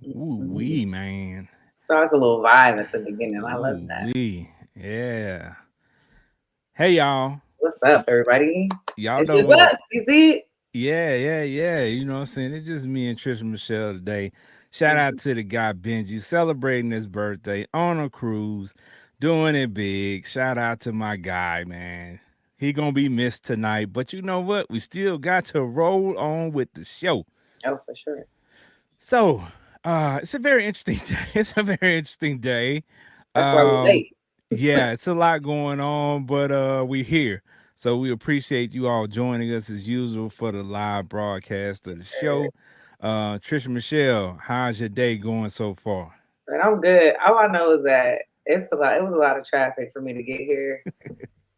Ooh-wee, man. So it's a little vibe at the beginning. I love that. Ooh-wee. Yeah. Hey, y'all. What's up, everybody? Y'all It's know just what it us. You see it? Yeah. You know what I'm saying? It's just me and Tricia Michelle today. Shout out to the guy Benji celebrating his birthday on a cruise, doing it big. Shout out to my guy, man. He gonna be missed tonight, but you know what? We still got to roll on with the show. Oh, for sure. So, it's a very interesting day. It's a very interesting day. That's why we're Um, late. yeah, it's a lot going on, but we here. So we appreciate you all joining us as usual for the live broadcast of the show. Tricia Michelle, how's your day going so far? And I'm good. All I know is that it's a lot. It was a lot of traffic for me to get here.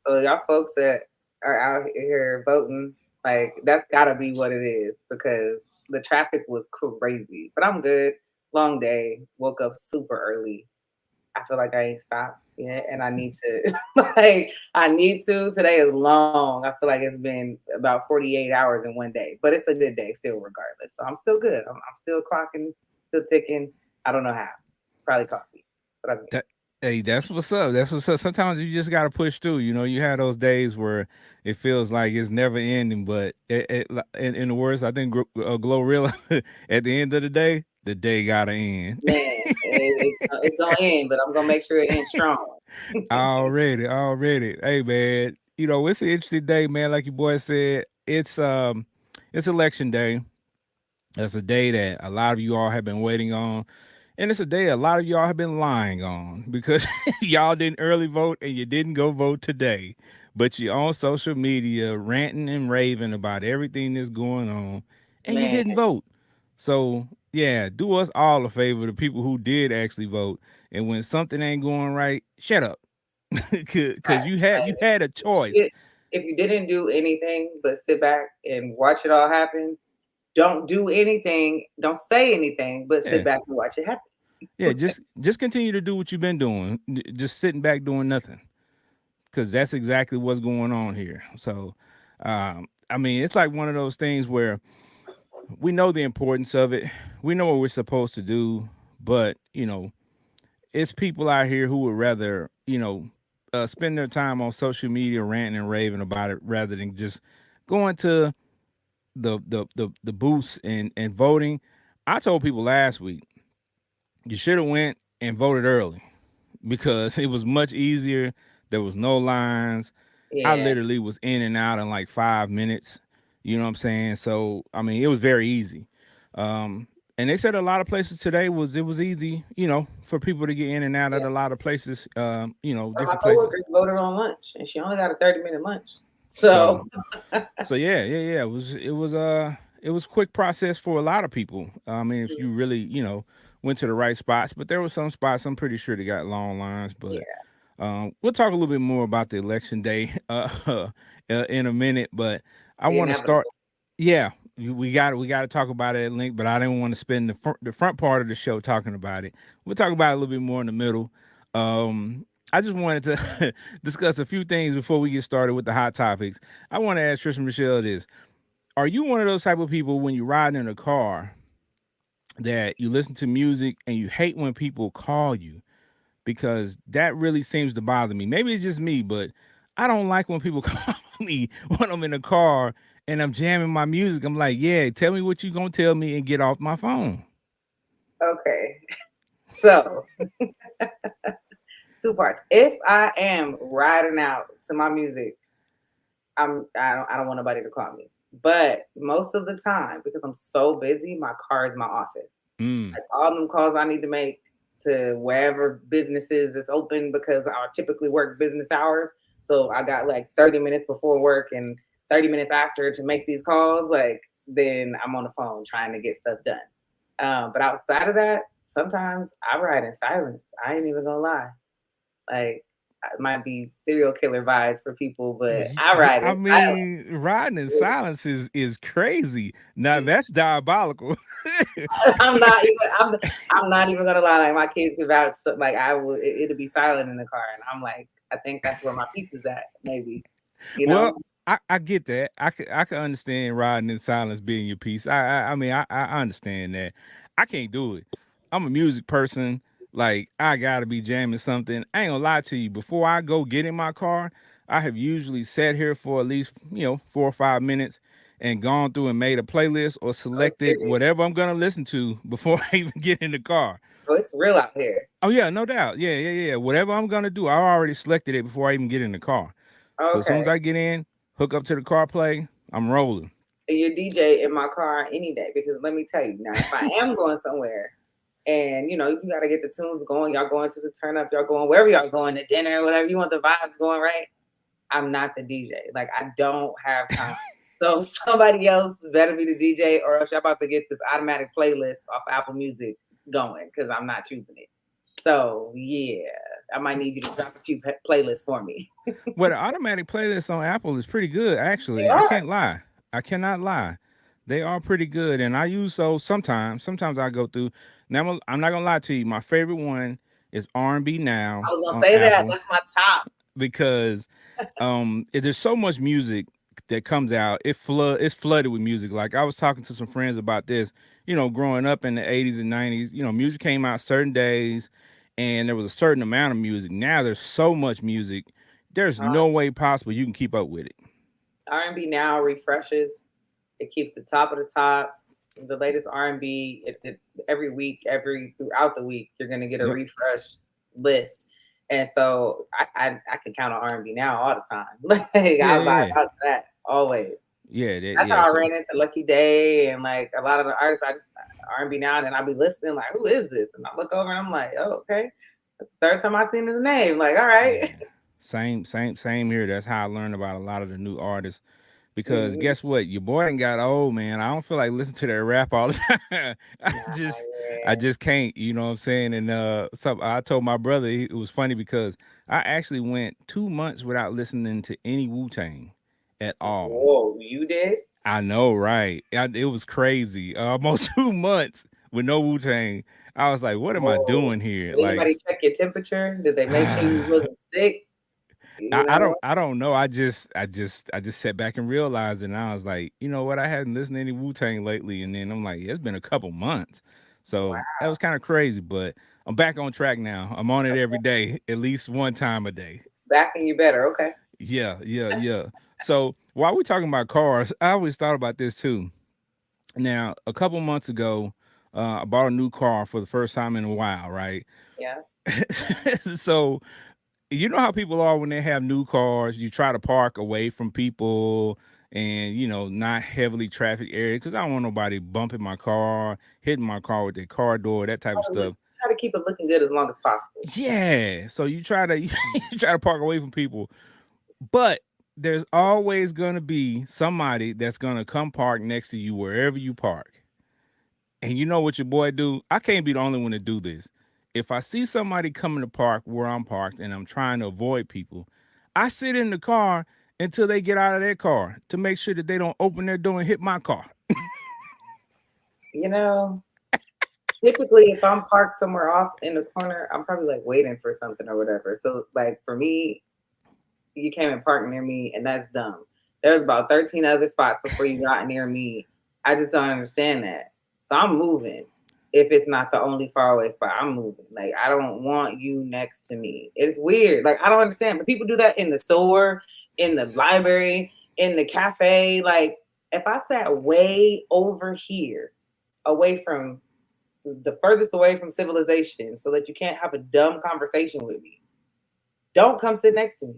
So y'all folks that are out here voting, like that's gotta be what it is because the traffic was crazy. But I'm good. Long day. Woke up super early. I feel like I ain't stopped yet, and I need to. Like I need to. Today is long. I feel like it's been about 48 hours in one day, but it's a good day still, regardless. So I'm still good. I'm still clocking, still ticking. I don't know how. It's probably coffee, but I'm good. That Hey, that's what's up. That's what's up. Sometimes you just gotta push through. You know, you have those days where it feels like it's never ending, but in the words, I think Glorilla, at the end of the day gotta end. Man, it's gonna end, but I'm gonna make sure it ends strong. Already. Hey man, you know, it's an interesting day, man. Like your boy said, it's election day. That's a day that a lot of you all have been waiting on. And it's a day a lot of y'all have been lying on because y'all didn't early vote and you didn't go vote today. But you're on social media ranting and raving about everything that's going on and you Man, didn't vote. So, yeah, do us all a favor, the people who did actually vote. And when something ain't going right, shut up. Because right. you had a choice. It, if you didn't do anything but sit back and watch it all happen, don't do anything, don't say anything, but sit Yeah. back and watch it happen. Yeah, just continue to do what you've been doing. Just sitting back doing nothing. Because that's exactly what's going on here. So, I mean, it's like one of those things where we know the importance of it. We know what we're supposed to do, but it's people out here who would rather, spend their time on social media ranting and raving about it rather than just going to the booths and voting. I told people last week you should have went and voted early because it was much easier. There was no lines. I Yeah, literally was in and out in like 5 minutes. You know what I'm saying? So I mean, it was very easy. And they said a lot of places today was easy. For people to get in and out at yeah. a lot of places. My Different places. coworkers voted on lunch, and she only got a 30-minute lunch. So So so yeah. It was quick process for a lot of people. I mean, if you really went to the right spots, but there were some spots I'm pretty sure they got long lines, but. yeah, We'll talk a little bit more about the election day in a minute, but I the want to inevitable. start. Yeah, we got to talk about it at length, but I didn't want to spend the front part of the show talking about it. We'll talk about it a little bit more in the middle. I just wanted to discuss a few things before we get started with the hot topics. I want to ask Tricia Michelle this: are you one of those type of people when you ride in a car that you listen to music and you hate when people call you? Because that really seems to bother me. Maybe it's just me, but I don't like when people call me when I'm in the car and I'm jamming my music. I'm like, yeah, tell me what you gonna tell me and get off my phone. Okay, so two parts. If I am riding out to my music, I don't want nobody to call me. But most of the time, because I'm so busy, my car is my office. Mm, Like all them calls I need to make to wherever businesses is open because I typically work business hours. So I got like 30 minutes before work and 30 minutes after to make these calls. Like then I'm on the phone trying to get stuff done. But outside of that, sometimes I ride in silence. I ain't even gonna lie. Like, it might be serial killer vibes for people, but I ride I in silence. mean, riding in silence is crazy. Now that's diabolical. I'm not even. I'm not even gonna lie. Like my kids can vouch. So, like I would. It'll be silent in the car, and I'm like, I think that's where my peace is at. Maybe, you Well, know. I get that. I can understand riding in silence being your piece. I mean I understand that. I can't do it. I'm a music person. Like I gotta be jamming something. I ain't gonna lie to you. Before I go get in my car, I have usually sat here for at least 4 or 5 minutes and gone through and made a playlist or Oh, selected serious. whatever I'm gonna listen to before I even get in the car. Oh, it's real out here. Oh yeah, no doubt. Yeah. Whatever I'm gonna do, I already selected it before I even get in the car. So as soon as Okay. I get in, hook up to the car play, I'm rolling. Your DJ in my car any day because let me tell you now, if I am going somewhere and you got to get the tunes going, y'all going to the turn up, y'all going wherever y'all going to dinner, whatever you want the vibes going right. I'm not the DJ. Like I don't have time. So somebody else better be the DJ, or else y'all about to get this automatic playlist off Apple Music going because I'm not choosing it. So yeah, I might need you to drop a few playlists for me. Well, the automatic playlist on Apple is pretty good, They actually. I are. can't lie. I cannot lie. They are pretty good, and I use those sometimes. Sometimes I go through. Now I'm not gonna lie to you. My favorite one is R&B I Now was gonna on say that. Apple That's my top. because there's so much music that comes out. It's flooded with music. Like I was talking to some friends about this. Growing up in the 80s and 90s, music came out certain days, and there was a certain amount of music. Now there's so much music. There's no way possible you can keep up with it. R&B now refreshes. It keeps the top of the top. The latest R&B. It's every week, every throughout the week, you're gonna get a Yep. refresh list. And so I can count on R&B now all the time. Like Yeah, I yeah, vibe yeah. out to that always. Yeah, That's yeah. how I So ran into Lucky Day and like a lot of the artists. I just R&B now, and then I'll be listening like, who is this? And I look over and I'm like, oh, okay. That's the third time I seen his name. Like, all right. yeah. Same here. That's how I learned about a lot of the new artists. Because Mhm. guess what? Your boy done got old, man. I don't feel like listening to that rap all the time. Nah, I yeah. just can't, you know what I'm saying? And so I told my brother it was funny because I actually went 2 months without listening to any Wu-Tang at all. Whoa, you did? I know, right? It was crazy. Almost 2 months with no Wu-Tang. I was like, what am I Whoa. doing here? Did anybody check your temperature? Did they make sure you wasn't sick? You know? I don't know. I just sat back and realized it, and I was like, you know what? I hadn't listened to any Wu Tang lately, and then I'm like, it's been a couple months, so Wow. that was kind of crazy. But I'm back on track now. I'm on it every day, at least one time a day. Backing you better. Okay. Yeah. So while we're talking about cars, I always thought about this too. Now, a couple months ago, I bought a new car for the first time in a while, right? Yeah. So you know how people are when they have new cars, you try to park away from people and not heavily traffic area because I don't want nobody bumping my car, hitting my car with their car door, that type of stuff. Try to keep it looking good as long as possible. Yeah, so you try to you try to park away from people, but there's always going to be somebody that's going to come park next to you wherever you park. And you know what your boy do? I can't be the only one to do this. If I see somebody coming to park where I'm parked and I'm trying to avoid people, I sit in the car until they get out of their car to make sure that they don't open their door and hit my car. You know, typically if I'm parked somewhere off in the corner, I'm probably like waiting for something or whatever. So like for me, you came and parked near me and that's dumb. There's about 13 other spots before you got near me. I just don't understand that. So I'm moving. If it's not the only faraway spot, I'm moving. Like I don't want you next to me. It's weird. Like I don't understand. But people do that in the store, in the library, in the cafe. Like if I sat way over here, away from the furthest away from civilization, so that you can't have a dumb conversation with me, don't come sit next to me.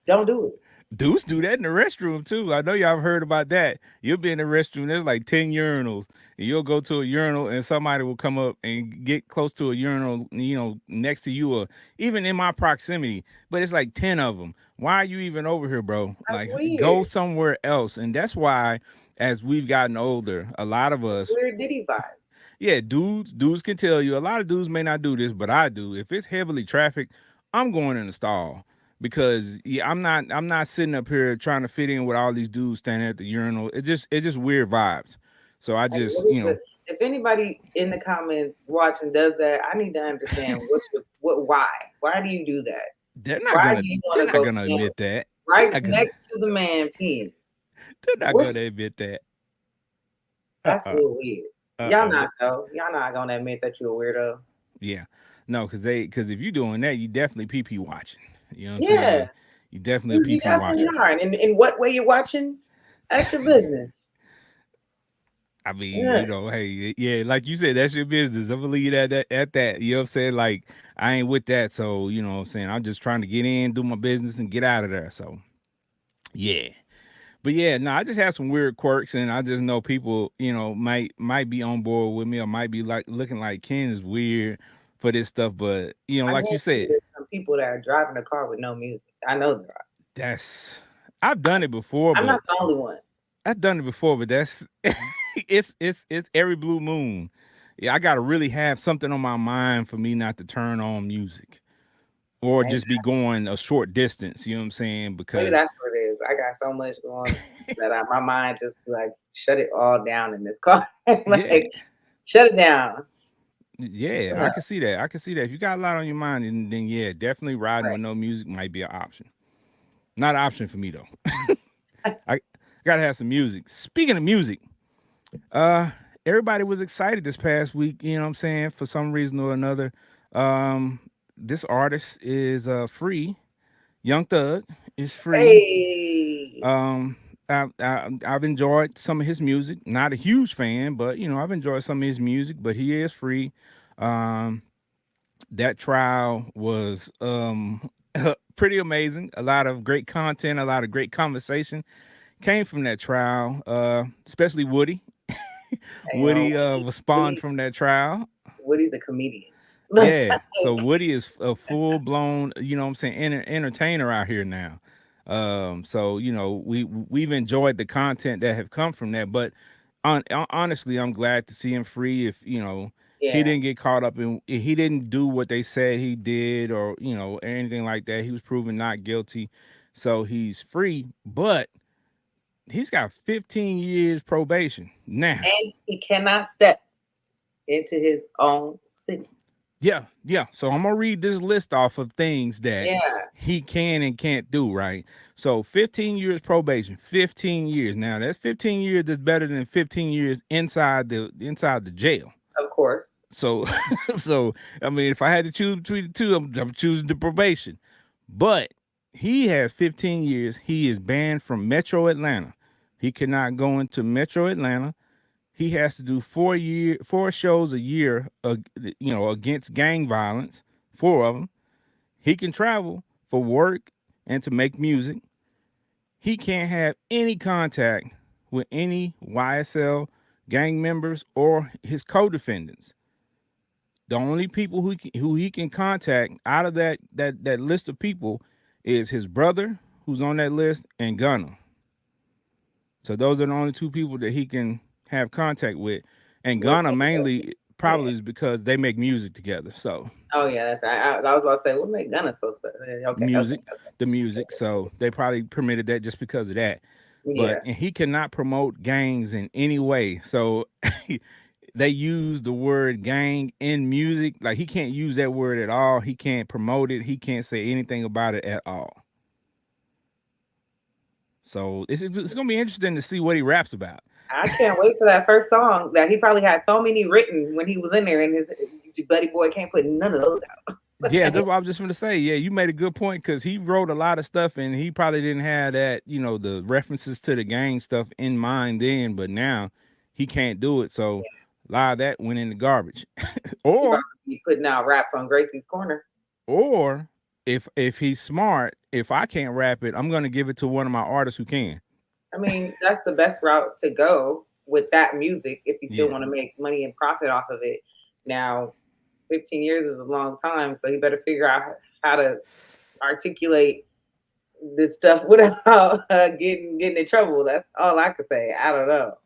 Don't do it. Dudes do that in the restroom too. I know y'all have heard about that. You'll be in the restroom, there's like 10 urinals, and you'll go to a urinal and somebody will come up and get close to a urinal, next to you or even in my proximity, but it's like 10 of them. Why are you even over here, bro? That's Like go weird. somewhere else. And that's why as we've gotten older, a lot of It's us weird Diddy vibes. Yeah, dudes can tell you. A lot of dudes may not do this, but I do. If it's heavily trafficked, I'm going in the stall because yeah, I'm not sitting up here trying to fit in with all these dudes standing at the urinal. It just weird vibes. So I Like, just what is the? If anybody in the comments watching does that, I need to understand why? Why do you do that? they're not Why gonna do you they're want to not go gonna stand admit that. They're right not gonna next to the man peeing? they're not What's gonna admit that. That's a Uh-uh. little weird. Y'all Uh-uh. not though. Y'all not gonna admit that you're a weirdo. Yeah. No, because if you're doing that, you definitely PP watching. You know what I'm Yeah, saying? You definitely a you PP definitely watcher. are. And in what way you're watching, that's your business. I mean, Yeah. hey, yeah, like you said, that's your business. I'm gonna leave it at that. You know what I'm saying? Like, I ain't with that. So, you know what I'm saying? I'm just trying to get in, do my business, and get out of there. So, yeah. But yeah, no, I just have some weird quirks, and I just know people, might be on board with me, or might be like looking like Ken is weird for this stuff. But I like you guarantee said, you there's some people that are driving a car with no music. I know there are. that's I've done it before, I'm but not the only one. that's it's every blue moon. Yeah, I gotta really have something on my mind for me not to turn on music or Maybe, just be going a short distance. You know what I'm saying? maybe Because that's what it is. I got so much going that my mind just be like, shut it all down in this car. yeah, Like, shut it down. yeah, I Enough. can see that. I can see that. If you got a lot on your mind, then yeah, definitely riding Right. with no music might be an option. Not an option for me though. I gotta have some music. Speaking of music, uh, everybody was excited this past week. You know what I'm saying? For some reason or another, um, this artist is free. Young Thug is free. Hey. Um, I've enjoyed some of his music. Not a huge fan, but I've enjoyed some of his music. But he is free. Um, that trial was pretty amazing. A lot of great content, a lot of great conversation came from that trial. Especially Woody. You know, Woody was spawned Woody, from that trial. Woody's a comedian. Yeah. So Woody is a full blown, what I'm saying, entertainer out here now. So we've enjoyed the content that have come from that. But honestly, I'm glad to see him free. If he Yeah, didn't get caught up in, he didn't do what they said he did, or anything like that. He was proven not guilty, so he's free. But he's got 15 years probation now. and he cannot step into his own city. Yeah, yeah. So I'm gonna read this list off of things that Yeah, he can and can't do, right? So 15 years probation, 15 years. Now that's 15 years that's better than 15 years inside the jail. of course. So so I mean if I had to choose between the two, I'm choosing the probation. But he has 15 years. He is banned from Metro Atlanta. He cannot go into Metro Atlanta. He has to do 4 shows a year, against gang violence, 4 of them. He can travel for work and to make music. He can't have any contact with any YSL gang members or his co-defendants. The only people who he can contact out of that list of people is his brother, who's on that list, and Gunna. So those are the only two people that he can have contact with. And What Ghana made mainly yeah. probably is because they make music together. So Oh yeah, I was about to say what made Gunna so special. Okay, okay, music, the music. So they probably permitted that just because of that. But yeah, and he cannot promote gangs in any way. So they use the word gang in music. Like he can't use that word at all. He can't promote it. He can't say anything about it at all. So it's gonna be interesting to see what he raps about. I can't wait for that first song that he probably had so many written when he was in there, and his buddy boy can't put none of those out. Yeah, that's what I was just gonna say. Yeah, you made a good point because he wrote a lot of stuff and he probably didn't have that, the references to the gang stuff in mind then, but now he can't do it. So a lot of that went in the garbage. He about or to be putting out raps on Gracie's Corner. or if he's smart, if I can't rap it, I'm gonna give it to one of my artists who can. I mean, that's the best route to go with that music if you still Yeah. want to make money and profit off of it. Now, 15 years is a long time, so you better figure out how to articulate this stuff without getting in trouble. That's all I could say. I don't know.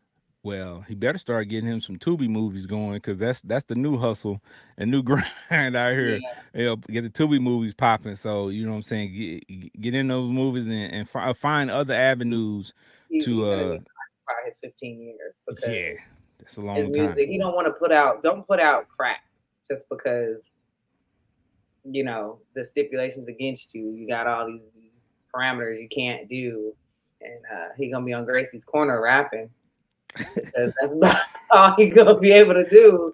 Well, he better start getting him some Tubi movies going because that's the new hustle and new grind out here. Yeah, Get the Tubi movies popping. So you know what I'm saying. Get in those movies and find other avenues he's to gonna need to occupy his 15 years yeah, because that's a his long time. music. He don't want to don't put out crap just because the stipulations against you. You got all these parameters you can't do, and he gonna be on Gracie's corner rapping because that's about all he gonna be able to do.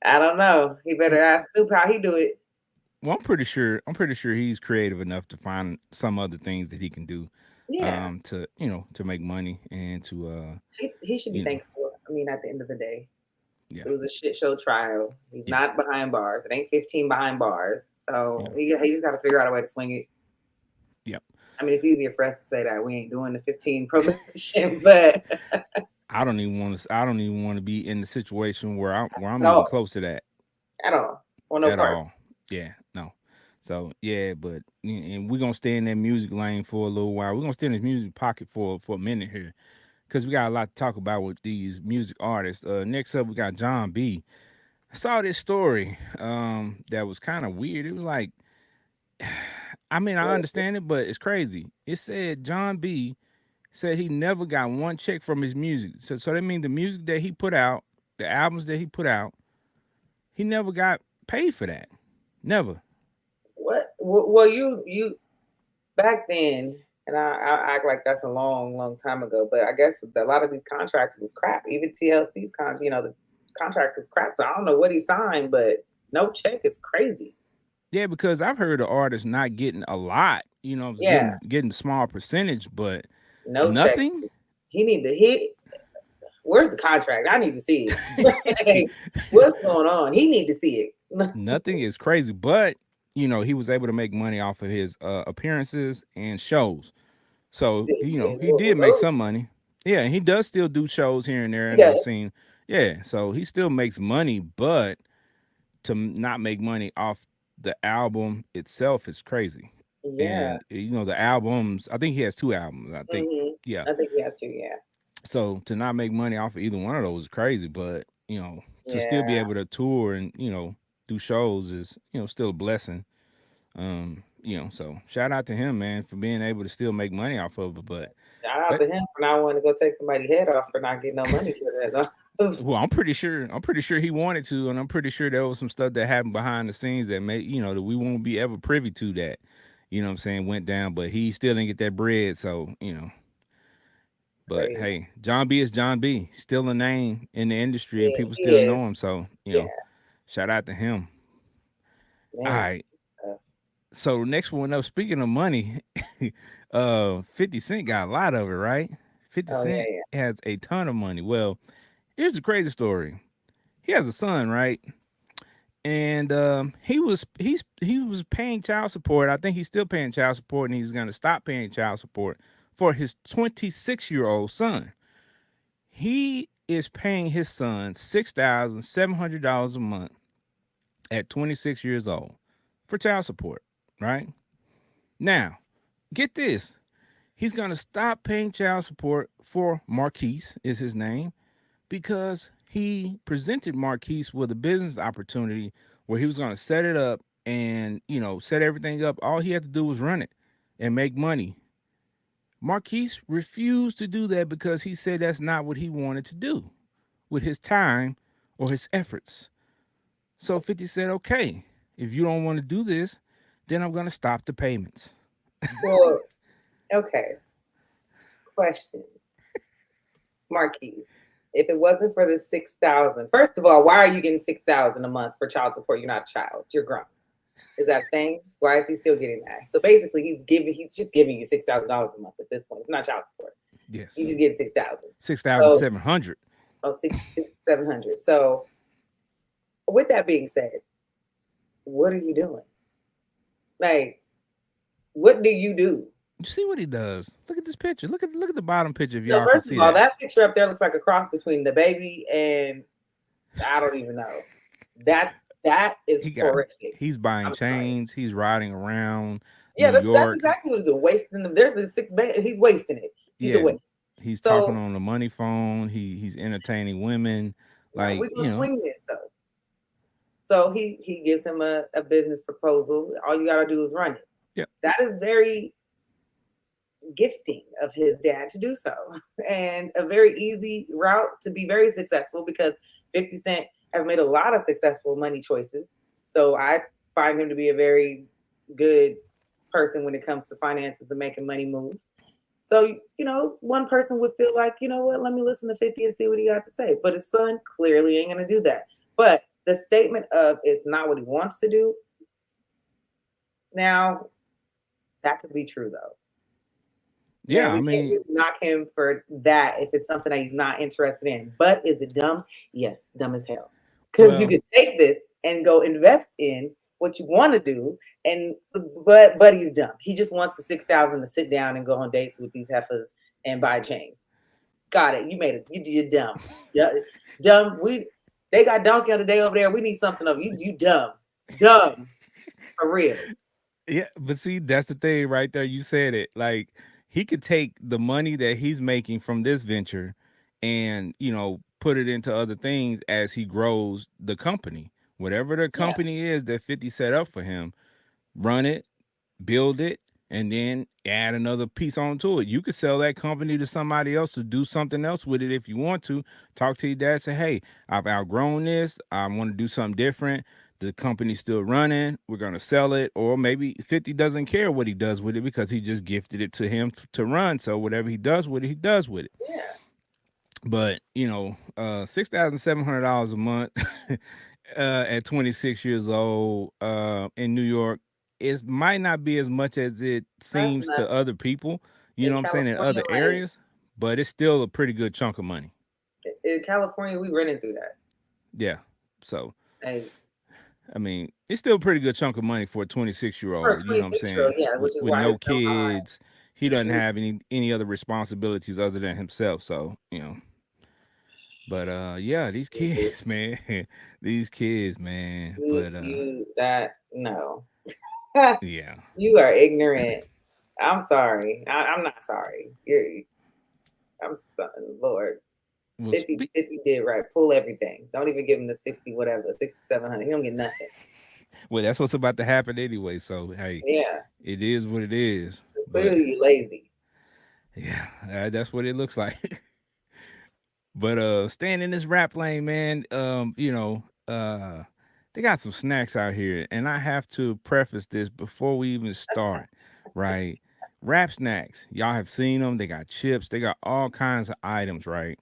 I don't know. He better ask Snoop how he do it. Well, I'm pretty sure. I'm pretty sure he's creative enough to find some other things that he can do, Yeah, to to make money and to he should be you know, thankful. I mean, at the end of the day, yeah, it was a shit show trial. He's yeah, not behind bars. It ain't 15 behind bars. So yeah, he just got to figure out a way to swing it. yeah. I mean, it's easier for us to say that we ain't doing the 15 probation, but I don't even want to. I don't even want to be in the situation where I'm at even all, close to that at all, on no at all. parts. Yeah, no. So yeah, but and we're gonna stay in that music lane for a little while. We're gonna stay in this music pocket for a minute here because we got a lot to talk about with these music artists. Next up, we got John B. I saw this story that was kind of weird. It was like, I mean, I understand it, but it's crazy. It said John B said he never got one check from his music. So that means the music that he put out, the albums that he put out, he never got paid for that. Never. What? Well, you back then, and I act like that's a long, long time ago. But I guess a lot of these contracts was crap. Even TLC's the contracts was crap. So I don't know what he signed, but no check is crazy. Yeah, because I've heard of artists not getting a lot, Yeah, getting small percentage, but no check. nothing. He need to hit. Where's the contract? I need to see it. Like, what's going on? He need to see it. Nothing is crazy, but he was able to make money off of his appearances and shows. So he did make some money. Yeah, and he does still do shows here and there, He and I've does. seen. Yeah, so he still makes money, but to not make money off the album itself is crazy. Yeah. And the albums, I think he has two albums. I think, Hmm. yeah. I think he has to. Yeah. So to not make money off of either one of those is crazy, but to still be Yeah. able to tour and do shows is still a blessing. So shout out to him, man, for being able to still make money off of it. But Shout out that, to him for not wanting to go take somebody's head off for not getting no money for that. well, I'm pretty sure he wanted to, and I'm pretty sure there was some stuff that happened behind the scenes that made that we won't be ever privy to that. You know what I'm saying, went down, but he still didn't get that bread. So but Crazy. hey, John B is John B. Still a name in the industry, and Yeah, people he still is. know him. So Yeah, shout out to him. All man. right. So next one up. Speaking of money, 50 Cent got a lot of it, right? 50 Oh yeah, Cent yeah. has a ton of money. Well, here's the crazy story. He has a son, right? And he was paying child support. I think he's still paying child support, and he's gonna stop paying child support for his 26-year-old son. He is paying his son $6,700 a month at 26 years old for child support, right? Now, get this. He's going to stop paying child support for Marquise, is his name, because he presented Marquise with a business opportunity where he was going to set it up and, set everything up. All he had to do was run it and make money. Marquise refused to do that because he said that's not what he wanted to do with his time or his efforts. So 50 said, okay, if you don't want to do this, then I'm going to stop the payments. Well, okay. Question, Marquise. If it wasn't for the 6,000, first of all, why are you getting 6,000 a month for child support? You're not a child. You're grown. Is that a thing? Why is he still getting that? So basically, he's just giving you $6,000 a month at this point. It's not child support. He's Yes. just getting 6,000. So 6,700. six 700. So with that being said, what are you doing? Like, what do you do? You see what he does? Look at this picture. Look at the bottom picture if So y'all can first of see all, that. that picture up there looks like a cross between the baby and I don't even know. That that is He got horrific. he's buying I'm sorry. chains, he's riding around New Yeah, that's York. exactly what he's doing. Wasting them. There's the six. He's wasting it. He's a Yeah, waste. He's talking So on the money phone. He's entertaining women. now Like, we're gonna swing this though. So he gives him a business proposal. All you gotta do is run it. yeah, That is very gifting of his dad to do so, and a very easy route to be very successful because 50 Cent has made a lot of successful money choices. So I find him to be a very good person when it comes to finances and making money moves. So, one person would feel like, you know what, let me listen to 50 and see what he got to say. But his son clearly ain't going to do that. But the statement of it's not what he wants to do, now that could be true though. yeah. And I we can't mean, just knock him for that if it's something that he's not interested in. But is it dumb? Yes, dumb as hell. Because you well, could take this and go invest in what you want to do, and but he's dumb. He just wants the 6,000 to sit down and go on dates with these heifers and buy chains. Got it. You made it. You're dumb. Dumb. They got donkey on the day over there. We need something of you. You dumb. Dumb for real. yeah, but see, that's the thing right there. You said it. Like, he could take the money that he's making from this venture and, put it into other things as he grows the company. Whatever the Yeah. company is that 50 set up for him, run it, build it, and then add another piece onto it. You could sell that company to somebody else to do something else with it if you want to. Talk to your dad, say, hey, I've outgrown this. I want to do something different. The company's still running. We're going to sell it. Or maybe 50 doesn't care what he does with it because he just gifted it to him to run. So whatever he does with it, he does with it. Yeah. But $6,700 a month at 26 years old in New York, it might not be as much as it That's seems not to other people. You in know what I'm saying, in California, other like areas, but it's still a pretty good chunk of money. in California, we running through that. Yeah. So Like I mean, it's still a pretty good chunk of money for a 26-year for a old. You know what I'm 26-year-old, saying? yeah, With which is with why no it's so high. kids, he doesn't have any other responsibilities other than himself. So but yeah, these You, kids, man, these kids, man. you, But you that no, yeah, you are ignorant. I'm sorry. I'm not sorry. I'm Lord. was 50 did right. Pull everything. Don't even give him the 60 whatever, 6,700. He don't get nothing. well, that's what's about to happen anyway. So hey, Yeah, it is what it is. it's But clearly you lazy. yeah, that's what it looks like. But staying in this rap lane, man, they got some snacks out here, and I have to preface this before we even start, right? Rap snacks, y'all have seen them. They got chips, they got all kinds of items, right?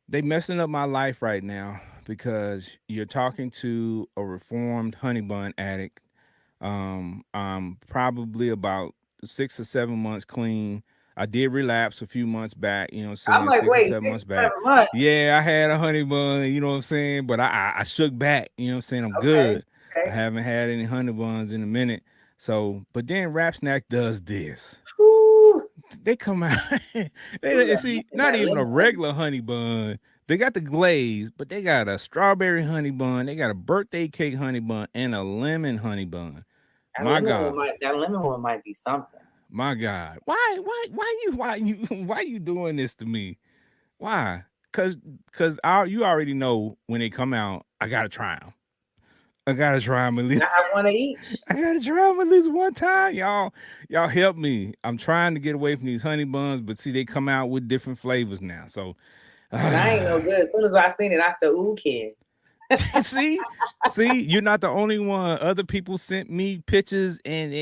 They messing up my life right now because you're talking to a reformed honey bun addict. I'm probably about 6 or 7 months clean. I did relapse a few months back, I'm saying like, six or wait, seven six months or back. 7 months. Yeah, I had a honey bun, you know what I'm saying? But I shook back, you know what I'm saying? I'm Okay, good. I okay. haven't had any honey buns in a minute. So, but then Rap Snack does this. Whew. They come out, Ooh, they see not that even a lemon. regular honey bun. They got the glaze, but they got a strawberry honey bun. They got a birthday cake honey bun and a lemon honey bun. My God. That lemon one might be something. My God. Why you doing this to me? Why? Cause you already know when they come out, I gotta try them. I gotta try them at I least. have one of each. I gotta try them at least one time, y'all. Y'all help me. I'm trying to get away from these honey buns, but see, they come out with different flavors now. So, And I ain't no good. As soon as I seen it, I said, ooh, kid. see, you're not the only one. Other people sent me pictures and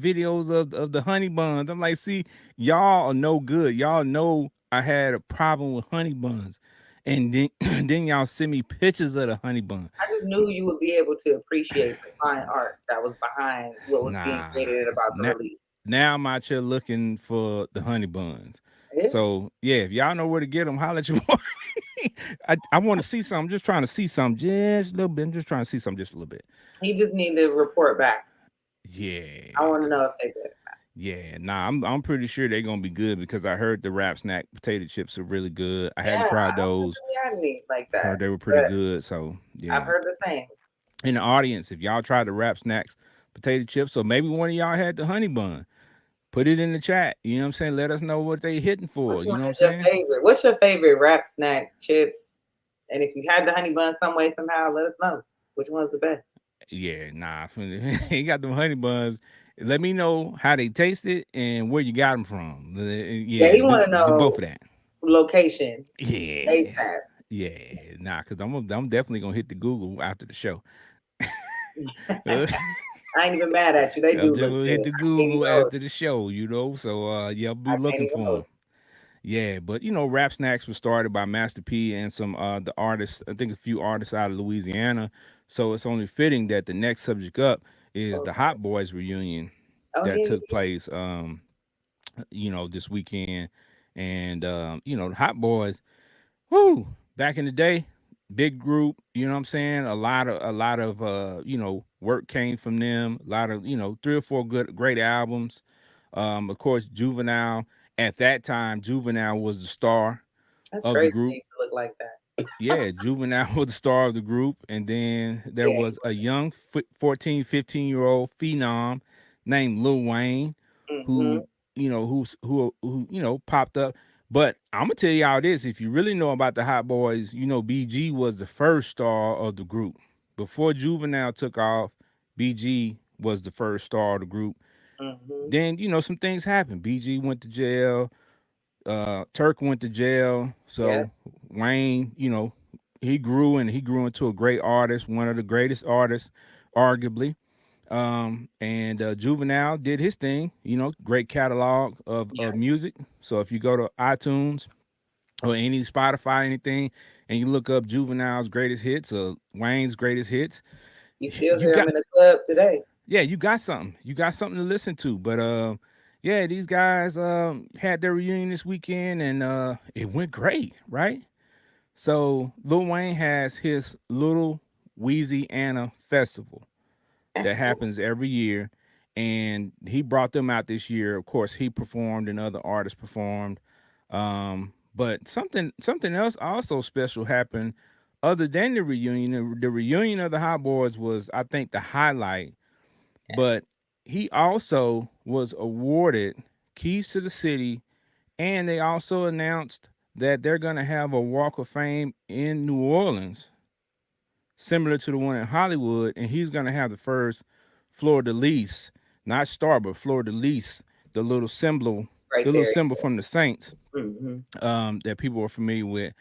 videos of the honey buns. I'm like, see, y'all are no good. Y'all know I had a problem with honey buns, and then then y'all send me pictures of the honey bun. I just knew you would be able to appreciate the fine art that was behind what was being Nah, created and about to now release. I'm out here looking for the honey buns. Yeah. So yeah, if y'all know where to get them, holla at you. I want to see some. I'm just trying to see some, just a little bit. I'm just trying to see some, just a little bit. He just need to report back. I Yeah, want to know if they did. yeah. Nah, I'm pretty sure they're gonna be good because I heard the Rap Snack potato chips are really good. I Yeah, hadn't tried I don't think those. we had any like I heard that. they were pretty But good. So I've yeah. heard the same. In the audience, if y'all tried the Rap Snacks potato chips, or maybe one of y'all had the honey bun, Put it in the chat. You know what I'm saying? Let us know what they hitting for. Which You one know what I'm is your saying? favorite? What's your favorite wrap snack? Chips. And if you had the honey bun some way somehow, let us know which one's the best. Yeah, nah. He got them honey buns. Let me know how they tasted and where you got them from. Yeah, Yeah, he do want to do both know of that. location Yeah, ASAP. yeah, nah. Cause I'm definitely gonna hit the Google after the show. I'm I ain't even mad at you. They do just look gonna hit good. the I can't even Google hold after you. the show. So yeah, I'll be I can't looking even for hold them. Yeah, but Rap Snacks was started by Master P and some the artists. I think a few artists out of Louisiana. So it's only fitting that the next subject up is you. the Hot Boys reunion Oh that yeah, took place this weekend. And the Hot Boys, whoo, back in the day, big group, you know what I'm saying? A lot of work came from them, a lot of, three or four good great albums. Of course, Juvenile, at that time, Juvenile was the star that's of the crazy. They group. used to look like that. Yeah, Juvenile was the star of the group. And then there Yeah. was a young 14, 15-year-old phenom named Lil Wayne Mm-hmm. who, popped up. But I'm gonna tell y'all this: if you really know about the Hot Boys, BG was the first star of the group. Before Juvenile took off, BG was the first star of the group. Mm-hmm. Then, some things happened. BG went to jail. Turk went to jail. Yeah. So Wayne, he grew into a great artist, one of the greatest artists, arguably. And Juvenile did his thing, great catalog of Yeah. music. So if you go to iTunes or any Spotify, anything, and you look up Juvenile's greatest hits or Wayne's greatest hits, You still you hear them got in the club today. yeah, you got something. You got something to listen to. But yeah, these guys had their reunion this weekend and it went great, right? So Lil Wayne has his Little Wheezy Anna Festival that happens every year. And he brought them out this year. Of course, he performed and other artists performed. But something else also special happened other than the reunion. The reunion of the Hot Boys was, I think, the highlight, but he also was awarded keys to the city, and they also announced that they're going to have a Walk of Fame in New Orleans, similar to the one in Hollywood, and he's going to have the first fleur de lis, not star, but fleur de lis, the little symbol, Right the little there. symbol from the Saints Mm-hmm. that people are familiar with.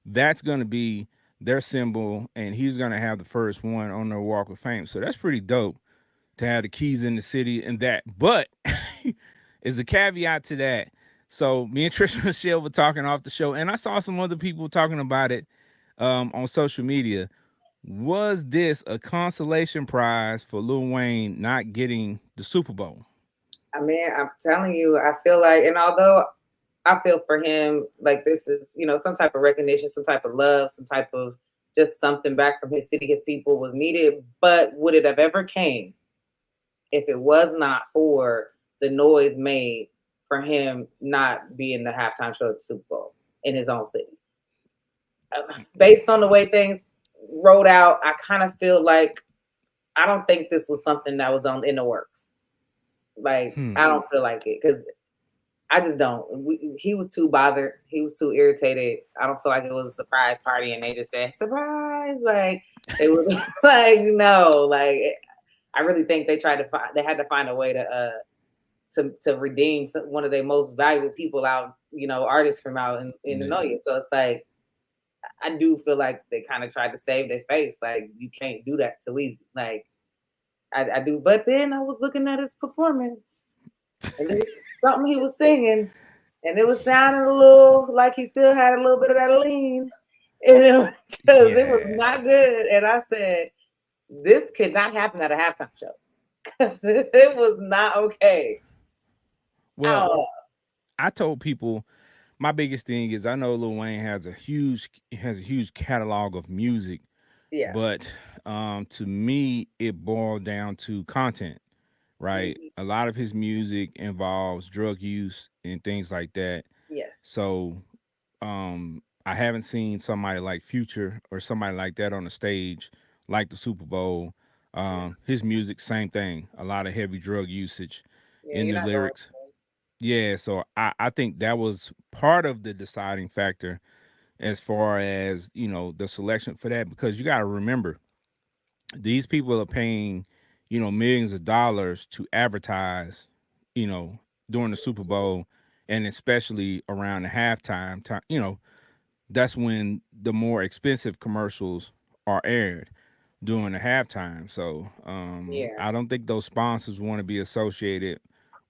That's going to be their symbol, and he's going to have the first one on their Walk of Fame. So that's pretty dope to have the keys in the city and that. But is a caveat to that. So me and Tricia Michelle were talking off the show, and I saw some other people talking about it on social media. Was this a consolation prize for Lil Wayne not getting the Super Bowl? I mean, I'm telling you, I feel like, and although I feel for him, like this is, some type of recognition, some type of love, some type of just something back from his city, his people was needed. But would it have ever came if it was not for the noise made for him not being the halftime show at the Super Bowl in his own city? Based on the way things rolled out, I kind of feel like I don't think this was something that was on in the works. Like Hmm. I don't feel like it because I just don't. He was too bothered. He was too irritated. I don't feel like it was a surprise party and they just said surprise. Like they was like no. Like I really think they tried to find. They had to find a way to redeem one of their most valuable people out. Artists from out in the Yeah. know. So it's like I do feel like they kind of tried to save their face. Like you can't do that too easy. Like I do. But then I was looking at his performance, and it was something he was singing, and it was sounding a little like he still had a little bit of that lean in him because it was Yeah. not good. And I said, this could not happen at a halftime show because it was not okay. Well, Oh, I told people my biggest thing is I know Lil Wayne has a huge catalog of music, yeah. but to me it boiled down to content, right? Mhm. A lot of his music involves drug use and things like that. Yes. So I haven't seen somebody like Future or somebody like that on the stage, like the Super Bowl. Yeah. His music, same thing. A lot of heavy drug usage Yeah. in You're the not going. lyrics. Yeah, so I think that was part of the deciding factor as far as, the selection for that, because you got to remember these people are paying, millions of dollars to advertise, you know, during the Super Bowl, and especially around the halftime time, that's when the more expensive commercials are aired during the halftime. So Yeah, I don't think those sponsors want to be associated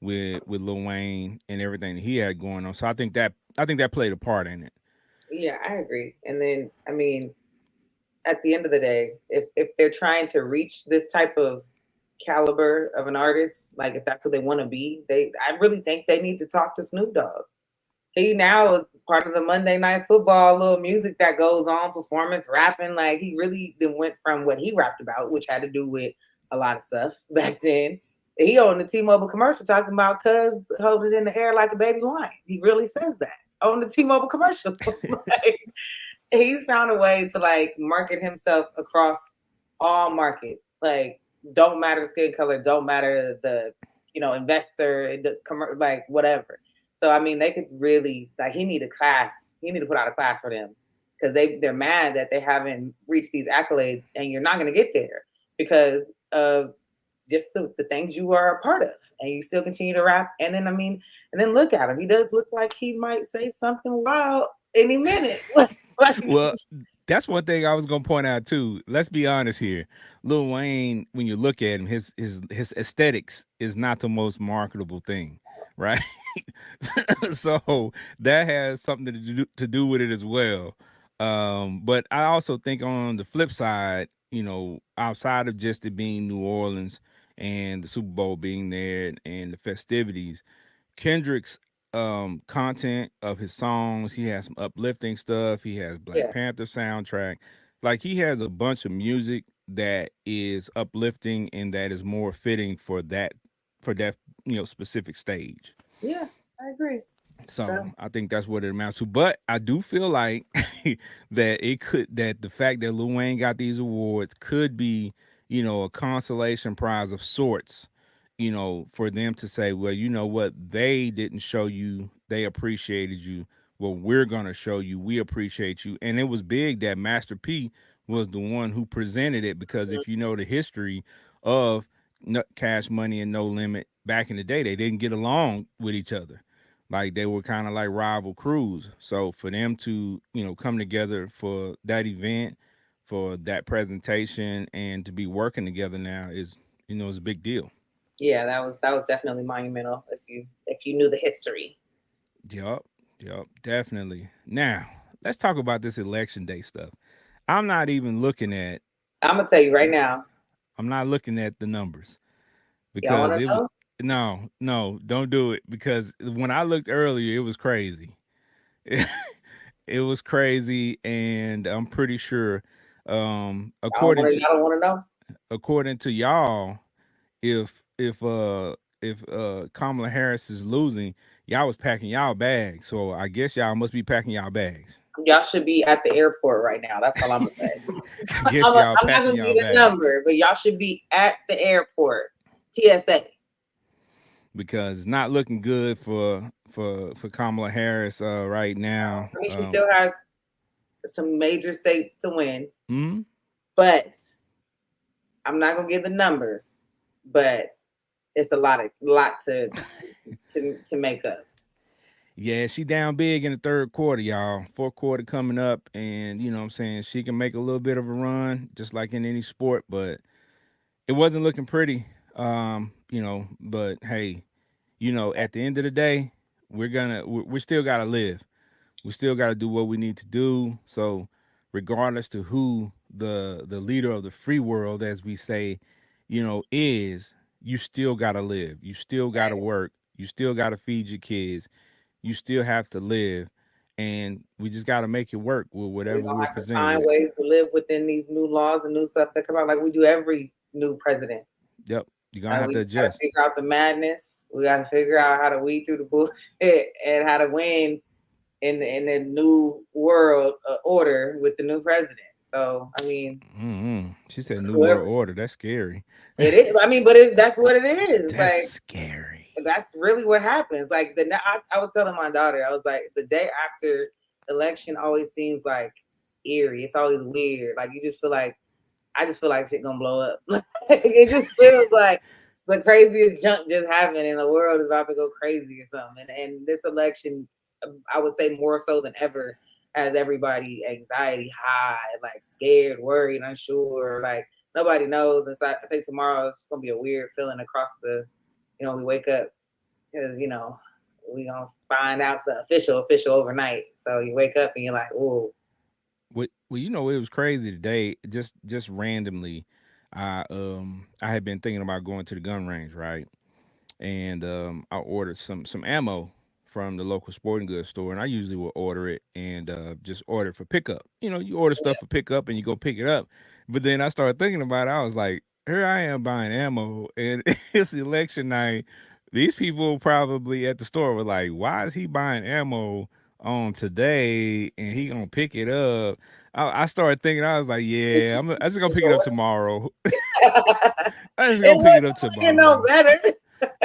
with Lil Wayne and everything that he had going on. So I think that played a part in it. yeah, I agree. And then, I mean, at the end of the day, if they're trying to reach this type of caliber of an artist, like if that's what they want to be, I really think they need to talk to Snoop Dogg. He now is part of the Monday Night Football little music that goes on, performance rapping. Like he really then went from what he rapped about, which had to do with a lot of stuff back then. He on the T-Mobile commercial talking about "Cuz hold it in the air like a baby lion." He really says that on the T-Mobile commercial. Like, he's found a way to like market himself across all markets. Like, don't matter the skin color, don't matter the investor, like whatever. So I mean, they could really like he need a class. He need to put out a class for them because they're mad that they haven't reached these accolades, and you're not going to get there because of just the things you are a part of, and you still continue to rap. And then I mean, and then look at him. He does look like he might say something wild any minute. Like, Well, that's one thing I was gonna point out too. Let's be honest here. Lil Wayne, when you look at him, his aesthetics is not the most marketable thing, right? So that has something to do with it as well. But I also think on the flip side, outside of just it being New Orleans and the Super Bowl being there and the festivities, Kendrick's content of his songs, he has some uplifting stuff. He has Black yeah, Panther soundtrack. Like he has a bunch of music that is uplifting and that is more fitting for that specific stage. yeah, I agree. So So, I think that's what it amounts to. But I do feel like that the fact that Lil Wayne got these awards could be, a consolation prize of sorts, for them to say, well, you know what, they didn't show you, they appreciated you. Well, we're gonna show you, we appreciate you. And it was big that Master P was the one who presented it, because if you know the history of Cash Money and No Limit back in the day, they didn't get along with each other, like they were kind of like rival crews. So for them to, come together for that event, for that presentation, and to be working together now is a big deal. yeah, that was definitely monumental if you knew the history. Yup, yup, definitely. Now, let's talk about this election day stuff. I'm not even looking at I'm gonna tell you right now. I'm not looking at the numbers, Y'all want because to it was know? no, no, don't do it, because when I looked earlier, it was crazy. It was crazy, and I'm pretty sure, according to Y'all don't want to know? y'all, if Kamala Harris is losing, y'all was packing y'all bags. So I guess y'all must be packing y'all bags. Y'all should be at the airport right now. That's all I'm gonna I say. guess y'all I'm not packing gonna y'all get a bags, number, but y'all should be at the airport. TSA. because it's not looking good for Kamala Harris right now. I mean, she still has some major states to win, Mhm. but I'm not gonna give the numbers. But it's a lot to make up. Yeah, she down big in the third quarter, y'all. Fourth quarter coming up, and you know what I'm saying, she can make a little bit of a run, just like in any sport, but it wasn't looking pretty. But hey, at the end of the day, we still gotta live. We still gotta do what we need to do. So regardless to who the leader of the free world, as we say, is, you still gotta live. You still gotta Right? work. You still gotta feed your kids. You still have to live. And we just gotta make it work with We're whatever gonna we're have to presented find with. ways to live within these new laws and new stuff that come out, like we do every new president. Yep. You're gonna have We to just got to adjust. figure out the madness. We got to figure out how to weed through the bullshit and how to win in the new world order with the new president. So I mean, She said New whoever World Order. That's scary. it is, I mean, but that's what it is. That's Like scary. that's really what happens. Like I was telling my daughter, I was like, the day after election always seems like eerie. It's always weird. Like you just feel like I just feel like shit gonna blow up. Like, it just feels like it's the craziest junk just happened and the world is about to go crazy or something. And this election, I would say more so than ever, has everybody anxiety high, like scared, worried, unsure. Like nobody knows. And so I think tomorrow it's gonna be a weird feeling across the. We wake up because we gonna find out the official overnight. So you wake up and you're like, oh Well, it was crazy today. Just randomly, I had been thinking about going to the gun range, right? And I ordered some ammo from the local sporting goods store, and I usually will order it and just order it for pickup. You order stuff for pickup and you go pick it up. But then I started thinking about it. I was like, here I am buying ammo, and it's election night. These people probably at the store were like, why is he buying ammo on today and he gonna pick it up? I started thinking, I was like, did yeah, you I'm just gonna finish pick it your up order? tomorrow. I just It gonna pick it up wouldn't get no tomorrow. better.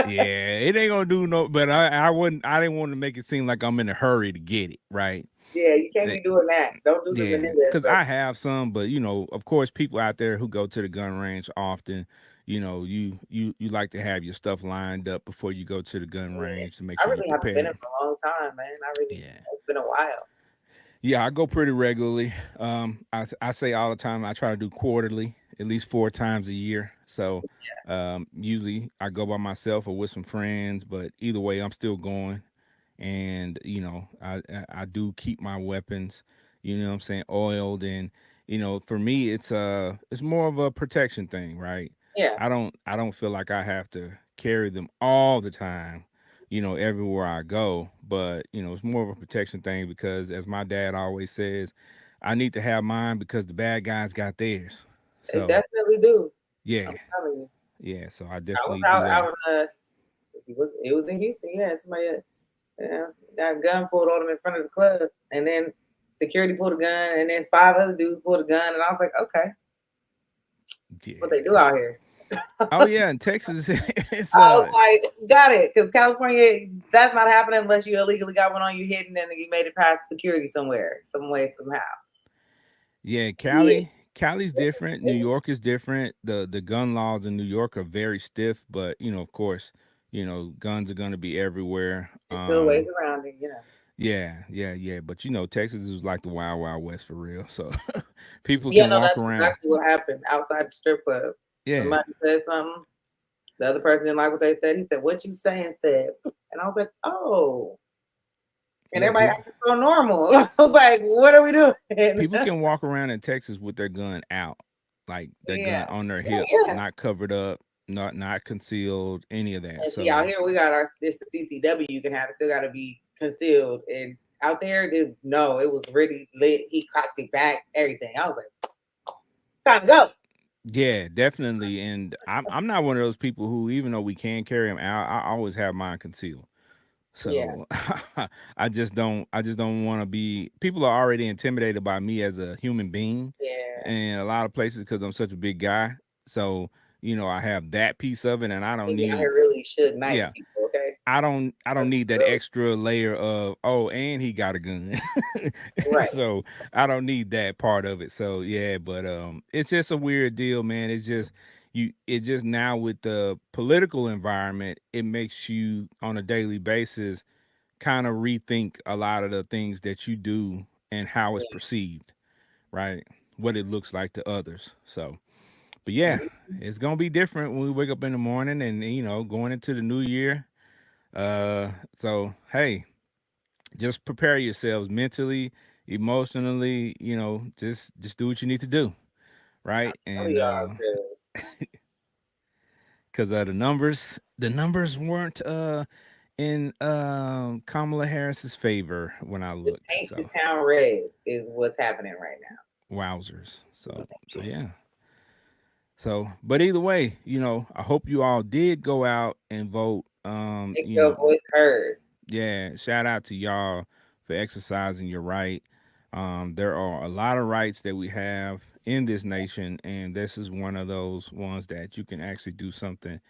Yeah, it ain't gonna do no. But I wouldn't. I didn't want to make it seem like I'm in a hurry to get it. Right. Yeah, you can't That- be doing that. Don't do the yeah, vanilla because stuff. I have some, but of course, people out there who go to the gun range often, you like to have your stuff lined up before you go to the gun Yeah. range to make I sure you're really haven't been in prepared. for a long time, man. Yeah. It's been a while. Yeah, I go pretty regularly. I say all the time I try to do quarterly, at least 4 times a year. So usually I go by myself or with some friends, but either way, I'm still going. And I do keep my weapons, what I'm saying, oiled. And for me, it's more of a protection thing, right? Yeah, I don't feel like I have to carry them all the time, everywhere I go. But it's more of a protection thing because, as my dad always says, I need to have mine because the bad guys got theirs. they So definitely do. yeah, I'm telling you. yeah. So I I was definitely do out. I that. was. It was in Houston. Yeah, somebody got a gun pulled on him in front of the club, and then security pulled a gun, and then five other dudes pulled a gun, and I was like, okay, that's what they do Yeah. out here. Oh yeah, in Texas, it's I was like, got it, because California, that's not happening unless you illegally got one on you hidden and you made it past security somewhere, some way, somehow. yeah, Yeah, Cali's different. New York is different. The gun laws in New York are very stiff, but of course, guns are gonna be everywhere. there's still ways around it. Yeah, yeah, yeah. But Texas is like the wild, wild west for real. So people Yeah, can no, walk that's around. exactly what happened outside the strip club. Yeah, Somebody said something. The other person didn't like what they said. He said, "What you saying?" Said, and I was like, "Oh." And yeah. everybody acted so normal. I was like, "What are we doing?" People can walk around in Texas with their gun out, like their Yeah, gun on their yeah, hip, yeah. not covered up, not concealed, any of that. And see, out So here we got our this CCW. You can have it still got to be concealed. And out there, no, it was really lit. He cocked it back, everything. I was like, "Time to go." yeah, definitely. And I'm not one of those people who, even though we can carry them out, I always have mine concealed. Yeah, So I just don't want to be. People are already intimidated by me as a human being, yeah. in a lot of places because I'm such a big guy. So I have that piece of it, and I don't And be out need. here really should knife Yeah, people. Okay, I don't that's need that real. extra layer of, oh, and he got a gun. Right. So I don't need that part of it. So yeah, but it's just a weird deal, man. It just now with the political environment, it makes you on a daily basis kind of rethink a lot of the things that you do and how it's Yeah. perceived, right? What it looks like to others. So but yeah, Mhm. it's gonna be different when we wake up in the morning and going into the new year. So hey, just prepare yourselves mentally, emotionally. Just do what you need to do, I right? tell And y'all, because because the numbers weren't in Kamala Harris's favor when I the looked. paint the So town red is what's happening right now. wowzers. That's So what they so doing. yeah. So, but either way, I hope you all did go out and vote. Make your voice heard. Yeah, shout out to y'all for exercising your right. There are a lot of rights that we have in this nation, and this is one of those ones that you can actually do something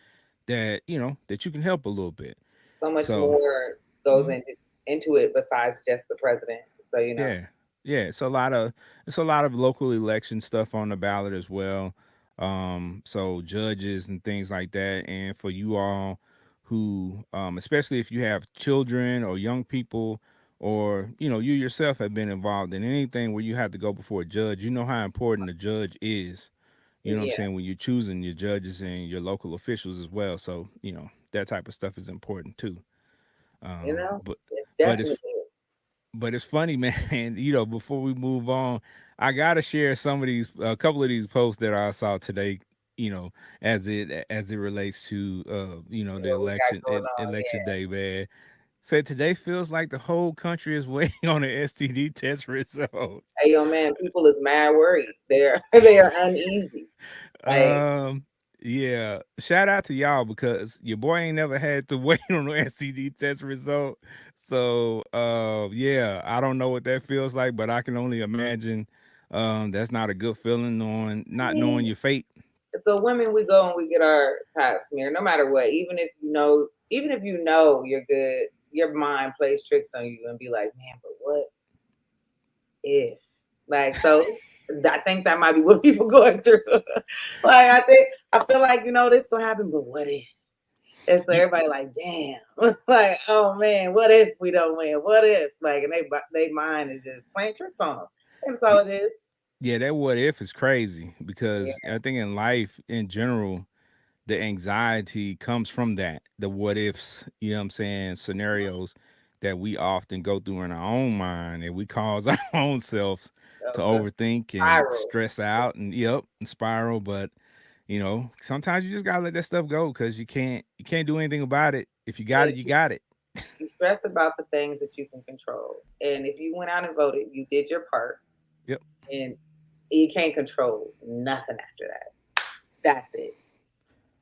that that you can help a little bit. So much So more goes mhm, into it besides just the president. So yeah, yeah, it's a lot of local election stuff on the ballot as well. So judges and things like that, and for you all who, especially if you have children or young people, or you yourself have been involved in anything where you have to go before a judge, you know how important the judge is. You know what I'm yeah, saying, when you're choosing your judges and your local officials as well. So that type of stuff is important too. But it but definitely it's but it's funny, man. Before we move on, I gotta share a couple of these posts that I saw today. You know, as it relates to the what we got going on. election Yeah. day, man. Said today feels like the whole country is waiting on an STD test result. Hey, yo, man, people is mad worried. They're they are uneasy. Like, Um, yeah. Shout out to y'all because your boy ain't never had to wait on no STD test result. So, yeah, I don't know what that feels like, but I can only imagine. That's not a good feeling, knowing I not knowing mean, your fate. so women, we go and we get our pap smear, no matter what. Even if you know you're good, your mind plays tricks on you and be like, man, but what if? Like, so I think that might be what people going through. Like, I feel like this gonna happen, but what if? And so Y- everybody like, damn, like, oh man, what if we don't win? What if? Like, and they mind is just playing tricks on them. That's all y- it is. Yeah, that what if is crazy Yeah, because I think in life in general, the anxiety comes from that, the what ifs, I'm saying, scenarios that we often go through in our own mind, and we cause our own selves to of the overthink and spiral. stress out and yep and spiral. But sometimes you just gotta let that stuff go because you can't do anything about it. If you got Look, it, you got it. you stressed about the things that you can control, and if you went out and voted, you did your part, Yep. and you can't control nothing after that. That's it.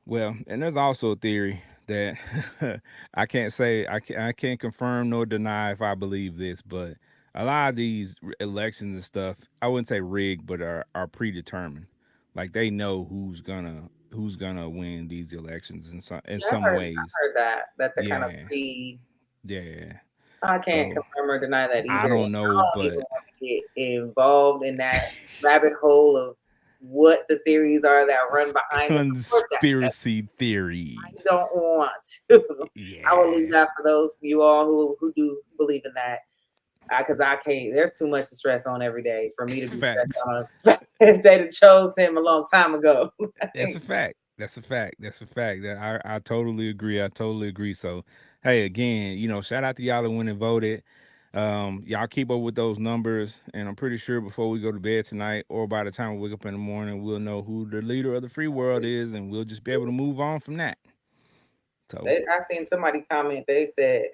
Well, and there's also a theory that I can't confirm nor deny if I believe this, but a lot of these elections and stuff, I wouldn't say rigged, but are predetermined. Like they know who's gonna win these elections in Yeah, some I've ways. heard that they're kind of Yeah, pre. yeah. I can't So confirm or deny that I either. And don't I know, don't even but want to get involved in that rabbit hole of what the theories are that run behind it. Support that. conspiracy I theories. don't want to. I will leave Yeah, that for those you all who do believe in that. Because I can't. There's too much to stress on every day for me to be stressed facts. on. If they'd have chose him a long time ago. That's a fact. That's a fact. That's a fact. That I totally agree. I totally agree. So, hey, again, shout out to y'all that went and voted. Y'all keep up with those numbers, and I'm pretty sure before we go to bed tonight, or by the time we wake up in the morning, we'll know who the leader of the free world is, and we'll just be able to move on from that. So, I seen somebody comment. They said,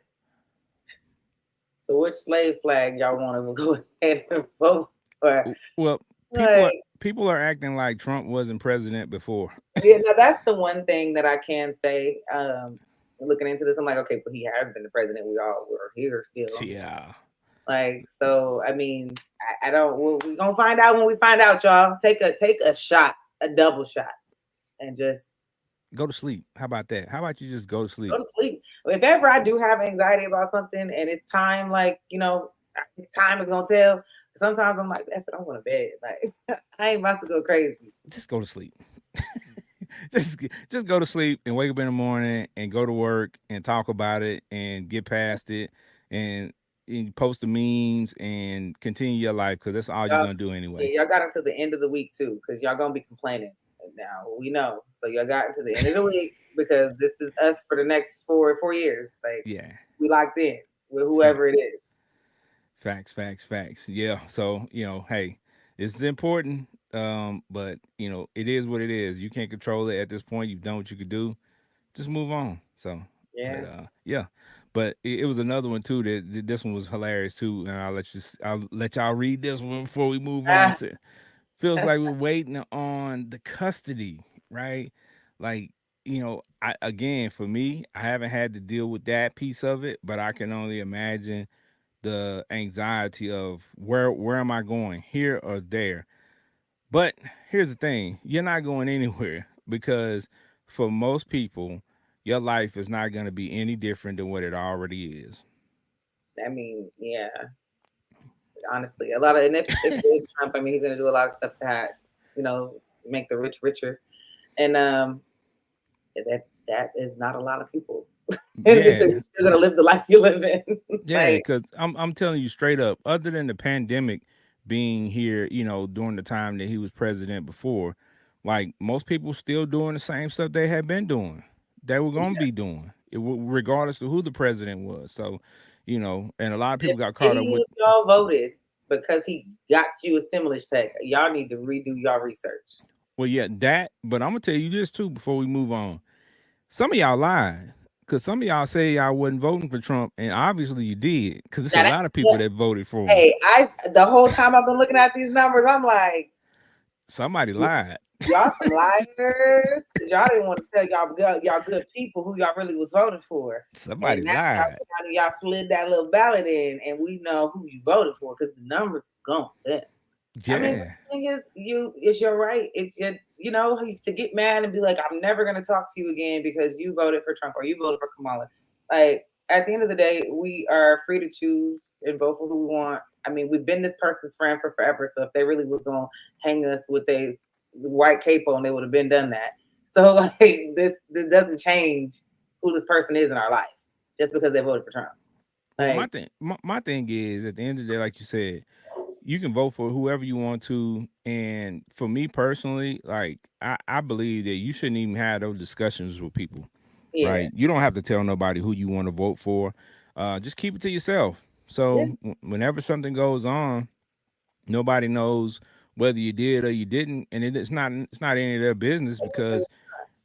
"So which slave flag y'all want to go ahead and vote for?" well, people are Like, people are acting like Trump wasn't president before. yeah, no, that's the one thing that I can say. Looking into this, I'm like, okay, but he has been the president. We all were here still. Yeah, Like, so I mean, I don't. We're gonna find out when we find out, y'all. Take a shot, a double shot, and just go to sleep. How about that? How about you just go to go sleep? to sleep. If ever I do have anxiety about something and it's time, like time is gonna tell. Sometimes I'm like, F it, I'm going to bed. Like, I ain't about to go crazy. Just go to sleep. just just go to sleep and wake up in the morning and go to work and talk about it and get past it and post the memes and continue your life because that's all you're Y'all, gonna do anyway. yeah, y'all got until the end of the week too, because y'all gonna be complaining. Now we know, so y'all got until the end of the week because this is us for the next four years. Like Yeah, we locked in with whoever it facts, is. facts. Yeah, so hey, it's important, but it is what it is. You can't control it at this point. You've done what you could do. Just move on. So, but Yeah. yeah, but it was another one too. This one was hilarious too, and I'll let y'all read this one before we move on. Ah, So, feels like we're waiting on the custody, right? Like again, for me, I haven't had to deal with that piece of it, but I can only imagine the anxiety of where am I going, here or there. But here's the thing, you're not going anywhere because for most people, your life is not going to be any different than what it already is. I mean, yeah, honestly, a lot of, and if it is Trump, I mean, he's gonna do a lot of stuff that, you know, make the rich richer, and that is not a lot of people. And so you're Yeah, still gonna live the life you live in. yeah, Like, because I'm telling you straight up, other than the pandemic being here, during the time that he was president before, like most people still doing the same stuff they had been doing. They were gonna be doing it, regardless of who the president was. So, and a lot of if people got caught up any with. of y'all voted because he got you a stimulus check, y'all need to redo your research. Well, yeah, that. But I'm gonna tell you this too before we move on. Some of y'all lied because some of y'all say y'all wasn't voting for Trump, and obviously you did because it's a Now lot of that's people that voted for him. hey, I the whole time I've been looking at these numbers, I'm like, Somebody lied. y'all some liars. Cause y'all didn't want to tell y'all good people who y'all really was voting for. Somebody And now lied. y'all slid that little ballot in and we know who you voted for because the numbers is gonna tell. I mean, but Yeah. the thing is, it's your right. It's your, to get mad and be like, I'm never gonna talk to you again because you voted for Trump or you voted for Kamala. Like at the end of the day, we are free to choose and vote for who we want. I mean, we've been this person's friend for forever. So if they really was gonna hang us with a white cape on, they would have been done that. So like this doesn't change who this person is in our life just because they voted for Trump. Well, my Like, thing, my thing is at the end of the day, like you said, you can vote for whoever you want to. And for me personally, like I believe that you shouldn't even have those discussions with people, yeah, right? You don't have to tell nobody who you want to vote for. Just keep it to yourself. yeah, So whenever something goes on, nobody knows whether you did or you didn't, and it's not any of their business because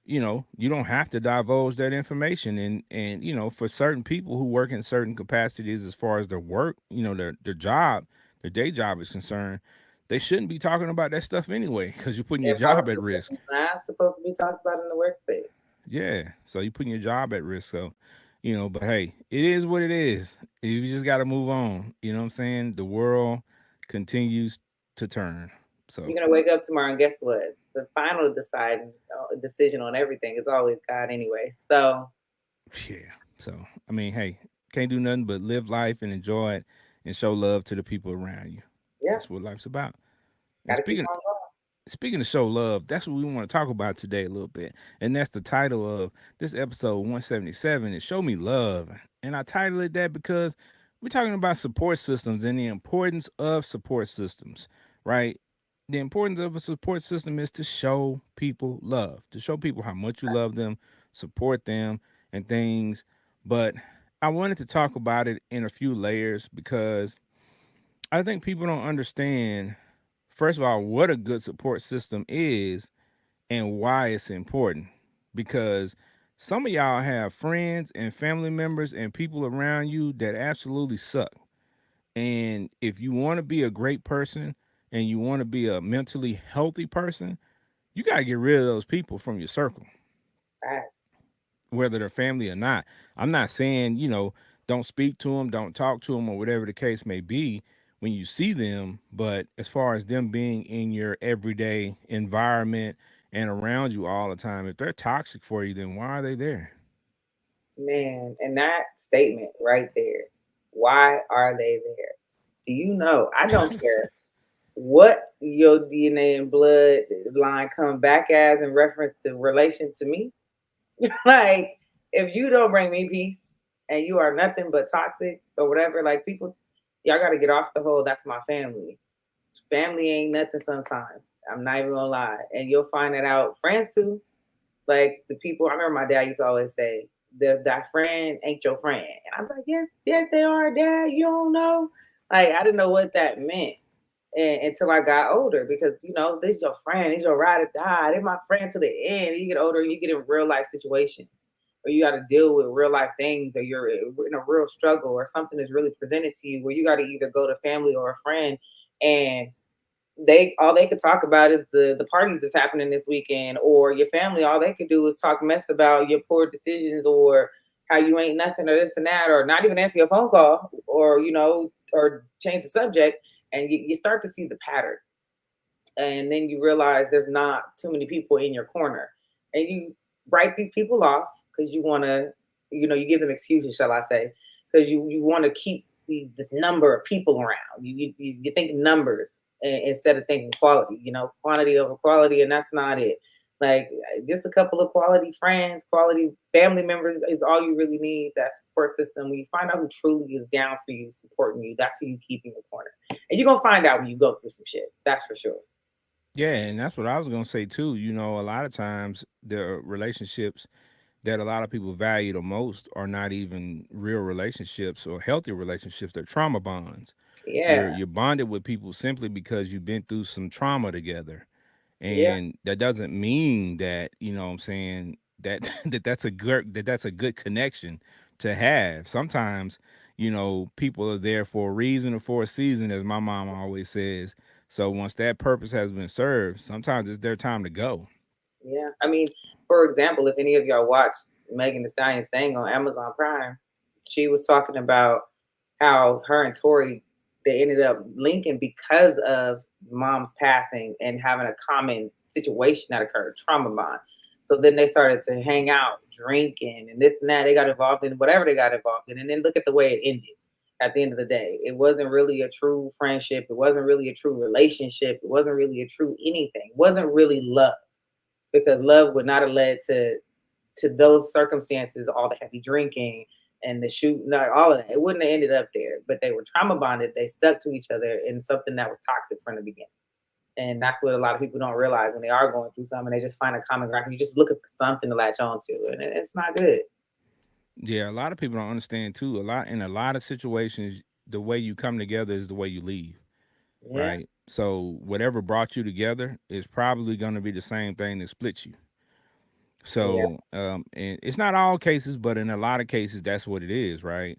you don't have to divulge that information. And for certain people who work in certain capacities as far as their work, their job, their day job is concerned, they shouldn't be talking about that stuff anyway because you're putting your job at politics risk. is not supposed to be talked about in the workspace. Yeah, so you're putting your job at risk. So but hey, it is what it is. You just got to move on. You know what I'm saying? The world continues to turn. So You're gonna wake up tomorrow and guess what? The final deciding decision on everything is always God anyway. So yeah. So I mean, hey, can't do nothing but live life and enjoy it and show love to the people around you. yeah, That's what life's about. And gotta keep speaking on going. speaking of show love, that's what we want to talk about today a little bit. And that's the title of this episode 177 is Show Me Love. And I titled it that because we're talking about support systems and the importance of support systems, right? The importance of a support system is to show people love, to show people how much you love them, support them, and things. But I wanted to talk about it in a few layers because I think people don't understand, first of all, what a good support system is and why it's important. Because some of y'all have friends and family members and people around you that absolutely suck. And if you want to be a great person and you want to be a mentally healthy person, you got to get rid of those people from your circle, Facts. whether they're family or not. I'm not saying, don't speak to them, don't talk to them, or whatever the case may be when you see them. But as far as them being in your everyday environment and around you all the time, if they're toxic for you, then why are they there? Man, and that statement right there. Why are they there? Do you know? I don't care what your DNA and blood line come back as in reference to relation to me. Like, if you don't bring me peace and you are nothing but toxic or whatever, like people, y'all got to get off the whole. That's my family. Family ain't nothing sometimes. I'm not even gonna lie. And you'll find that out. Friends too. Like the people, I remember my dad used to always say, that friend ain't your friend. And I'm like, yes, yes, they are, Dad. You don't know. Like, I didn't know what that meant until I got older because, this is your friend. He's your ride or die. They're my friend to the end. You get older, you get in real life situations or you got to deal with real life things or you're in a real struggle or something is really presented to you where you got to either go to family or a friend and they all they could talk about is the parties that's happening this weekend or your family all they could do is talk mess about your poor decisions or how you ain't nothing or this and that or not even answer your phone call or or change the subject and you start to see the pattern and then you realize there's not too many people in your corner and you write these people off because you want to, you give them excuses, shall I say, because you want to keep this number of people around. You think numbers instead of thinking quality. Quantity over quality, and that's not it. Like just a couple of quality friends, quality family members is all you really need. That support system. When you find out who truly is down for you, supporting you, that's who you keep in your corner. And you're gonna find out when you go through some shit. That's for sure. Yeah, and that's what I was gonna say too. A lot of times the relationships that a lot of people value the most are not even real relationships or healthy relationships. They're trauma bonds. You're Yeah. you're bonded with people simply because you've been through some trauma together. Yeah. And that doesn't mean that, what I'm saying, that that's a good connection to have. Sometimes, people are there for a reason or for a season, as my mom always says. So once that purpose has been served, sometimes it's their time to go. Yeah. I mean, for example, if any of y'all watched Megan Thee Stallion's thing on Amazon Prime, she was talking about how her and Tori they ended up linking because of mom's passing and having a common situation that occurred, trauma bond. So then they started to hang out, drinking, and this and that. They got involved in whatever they got involved in, and then look at the way it ended. At the end of the day, it wasn't really a true friendship. It wasn't really a true relationship. It wasn't really a true anything. It wasn't really love because love would not have led to those circumstances, all the heavy drinking and the shooting, like all of that. It wouldn't have ended up there. But they were trauma bonded. They stuck to each other in something that was toxic from the beginning. And that's what a lot of people don't realize when they are going through something. They just find a common ground. You're just looking for something to latch on to, and it's not good. Yeah, a lot of people don't understand too. In a lot of situations, the way you come together is the way you leave, Yeah, right? So whatever brought you together is probably going to be the same thing that splits you. yeah, So, and it's not all cases, but in a lot of cases, that's what it is, right?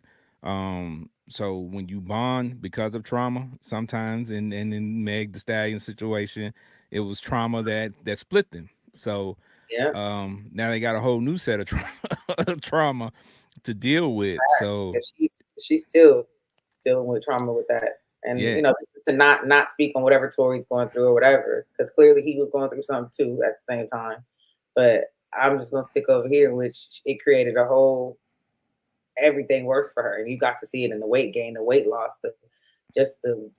So when you bond because of trauma, sometimes, in Meg the Stallion situation, it was trauma that split them. So, yeah. now they got a whole new set of trauma to deal with. So, And she's still dealing with trauma with that. And yeah, this is to not speak on whatever Tori's going through or whatever, because clearly he was going through something too at the same time. But I'm just gonna stick over here, which it created a whole everything works for her, and you got to see it in the weight gain, the weight loss,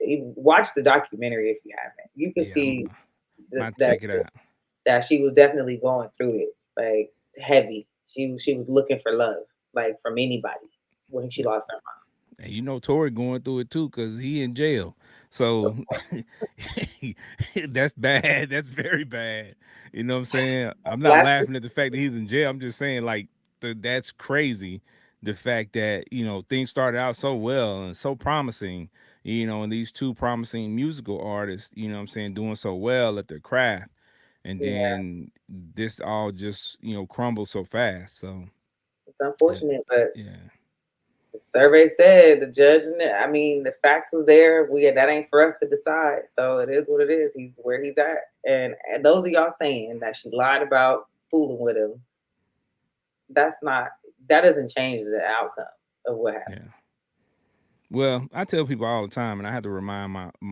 watch the documentary if you haven't. You can yeah, I'm see about to that check it out. that she was definitely going through it, like heavy. She was looking for love, like from anybody when she lost her And Tori going through it too, cause he in jail. mom. So that's bad. That's very bad. You know what I'm saying? I'm not Last, laughing at the fact that he's in jail. I'm just saying like that's crazy. The fact that things started out so well and so promising. And these two promising musical artists. What I'm saying, doing so well at their craft, and yeah, then this all just crumbles so fast. So it's uh, unfortunate, but yeah. the survey said the judge. I mean, the facts was there. That ain't for us to decide. So it is what it is. He's where he's at, and those of y'all saying that she lied about fooling with him, that's not that doesn't change the outcome of what happened. Yeah. Well, I tell people all the time, and I have to remind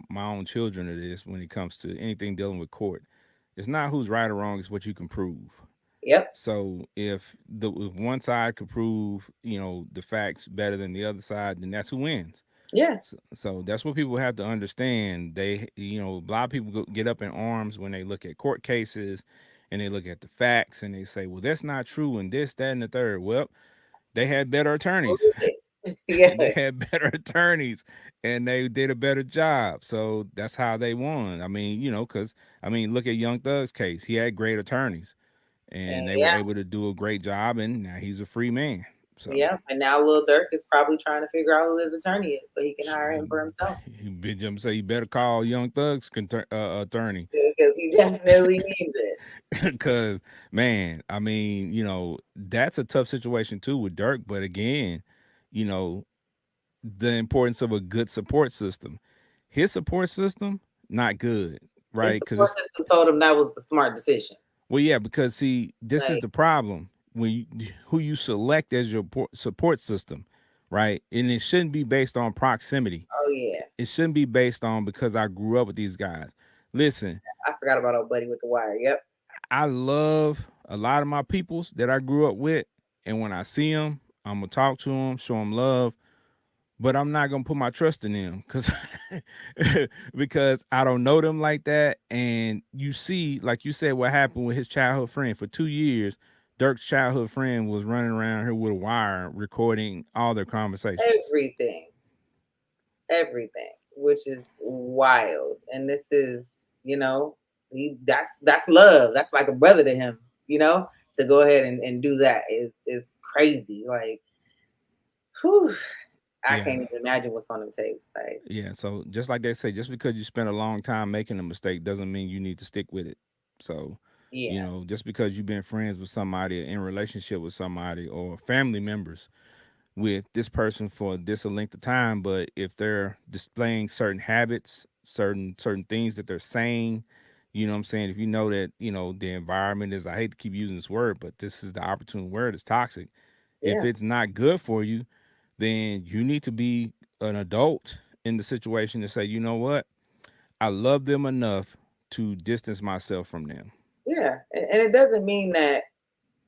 my own children of this when it comes to anything dealing with court. It's not who's right or wrong; it's what you can prove. Yep. So if one side could prove the facts better than the other side, then that's who wins. Yeah. So that's what people have to understand. They a lot of people get up in arms when they look at court cases, and they look at the facts, and they say, "Well, that's not true," and this, that, and the third. Well, they had better attorneys. Yeah. They had better attorneys and they did a better job. So that's how they won. I mean, because look at Young Thug's case. He had great attorneys And and they were yeah. able to do a great job, and now he's a free man. So Yeah. And now Lil Durk is probably trying to figure out who his attorney is so he can hire him for himself Jim say you better call Young Thug's attorney. because he definitely needs it. Because man, that's a tough situation too with Dirk. But again, you know, the importance of a good support system. His support system, not good, His right? Because support it's system told him that was the smart decision. well, yeah, because see, this is Like, the problem when who you select as your support system, right? And it shouldn't be based on proximity. oh yeah, It shouldn't be based on because I grew up with these guys. Listen, I forgot about old buddy with the wire. Yep. I love a lot of my peoples that I grew up with. and when I see them, I'm gonna talk to them, show them love, but I'm not gonna put my trust in them because because I don't know them like that. And you see, like you said, what happened with his childhood friend for 2 years. Dirk's childhood friend was running around here with a wire recording all their conversations. Everything, everything, which is wild. And this is, that's love. That's like a brother to him, you know, to go ahead and do that is crazy. Like, whew, I Yeah, can't even imagine what's on them tapes. Like, yeah. So just like they say, just because you spend a long time making a mistake doesn't mean you need to stick with it. So, yeah, just because you've been friends with somebody, in relationship with somebody, or family members with this person for this a length of time, but if they're displaying certain habits, certain things that they're saying, what I'm saying, if you know that, the environment is, I hate to keep using this word, but this is the opportune word, is toxic. If yeah, it's not good for you, then you need to be an adult in the situation to say, you know what? I love them enough to distance myself from them. yeah. And it doesn't mean that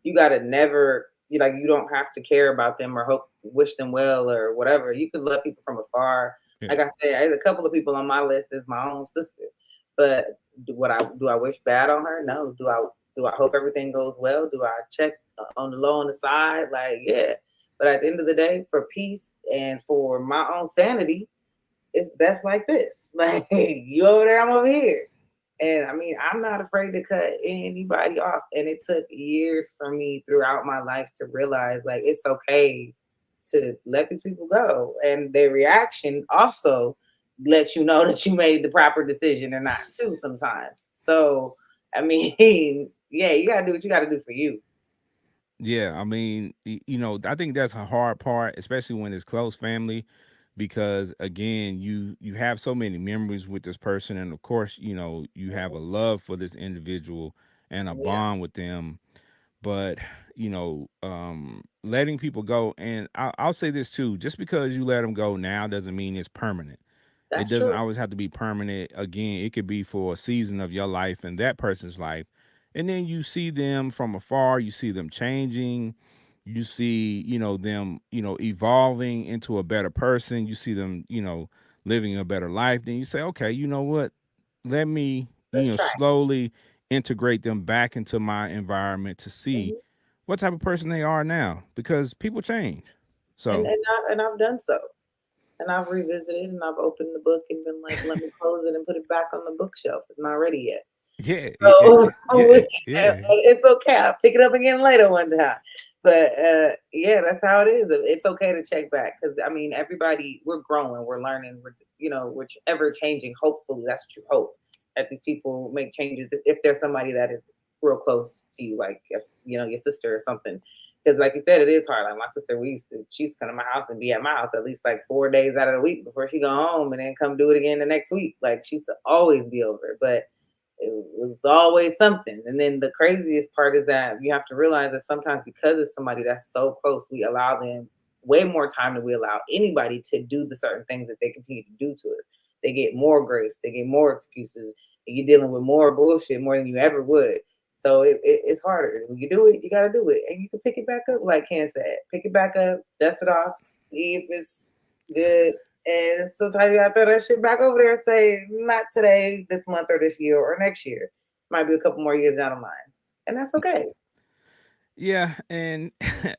you gotta never you don't have to care about them or hope wish them well or whatever. You can love people from afar. Yeah. Like I said, there's a couple of people on my list is my own sister. But do I wish bad on her? No. Do I hope everything goes well? Do I check on the low on the side? Like, yeah. But at the end of the day, for peace and for my own sanity, it's best like this. Like, you over there, I'm over here. And I mean, I'm not afraid to cut anybody off. And it took years for me throughout my life to realize like it's okay to let these people go. And their reaction also lets you know that you made the proper decision or not too sometimes. So I mean, yeah, you gotta do what you gotta do for you. Yeah, I mean, I think that's a hard part, especially when it's close family, because again, you have so many memories with this person, and of course, you have a love for this individual and a Yeah, bond with them. But letting people go, and I'll say this too: just because you let them go now doesn't mean it's permanent. It that's doesn't true. always have to be permanent. Again, it could be for a season of your life and that person's life. And then you see them from afar, you see them changing, you see, them, evolving into a better person, you see them, living a better life. Then you say, okay, you know what? Let me, Let's try. slowly integrate them back into my environment to see Mhm. what type of person they are now because people change. And So, I've done so. And I've revisited and I've opened the book and been like, let me close it and put it back on the bookshelf. It's not ready yet. yeah, So yeah, yeah. it's okay. I'll pick it up again later one time. But yeah, that's how it is. It's okay to check back because I mean, everybody, we're growing, we're learning, we're ever changing. Hopefully, that's what you hope that these people make changes if there's somebody that is real close to you, like if your sister or something. Because like you said, it is hard. Like my sister, she used to come to my house and be at my house at least like 4 days out of the week before she go home, and then come do it again the next week. Like she used to always be over, but it was always something. And then the craziest part is that you have to realize that sometimes because it's somebody that's so close, we allow them way more time than we allow anybody to do the certain things that they continue to do to us. They get more grace, they get more excuses, and you're dealing with more bullshit more than you ever would. So it's harder. When you do it, you got to do it. And you can pick it back up, like Ken said. Pick it back up, dust it off, see if it's good, and sometimes you gotta throw that shit back over there and say, not today, this month, or this year, or next year. Might be a couple more years down the line. And that's okay. Yeah, and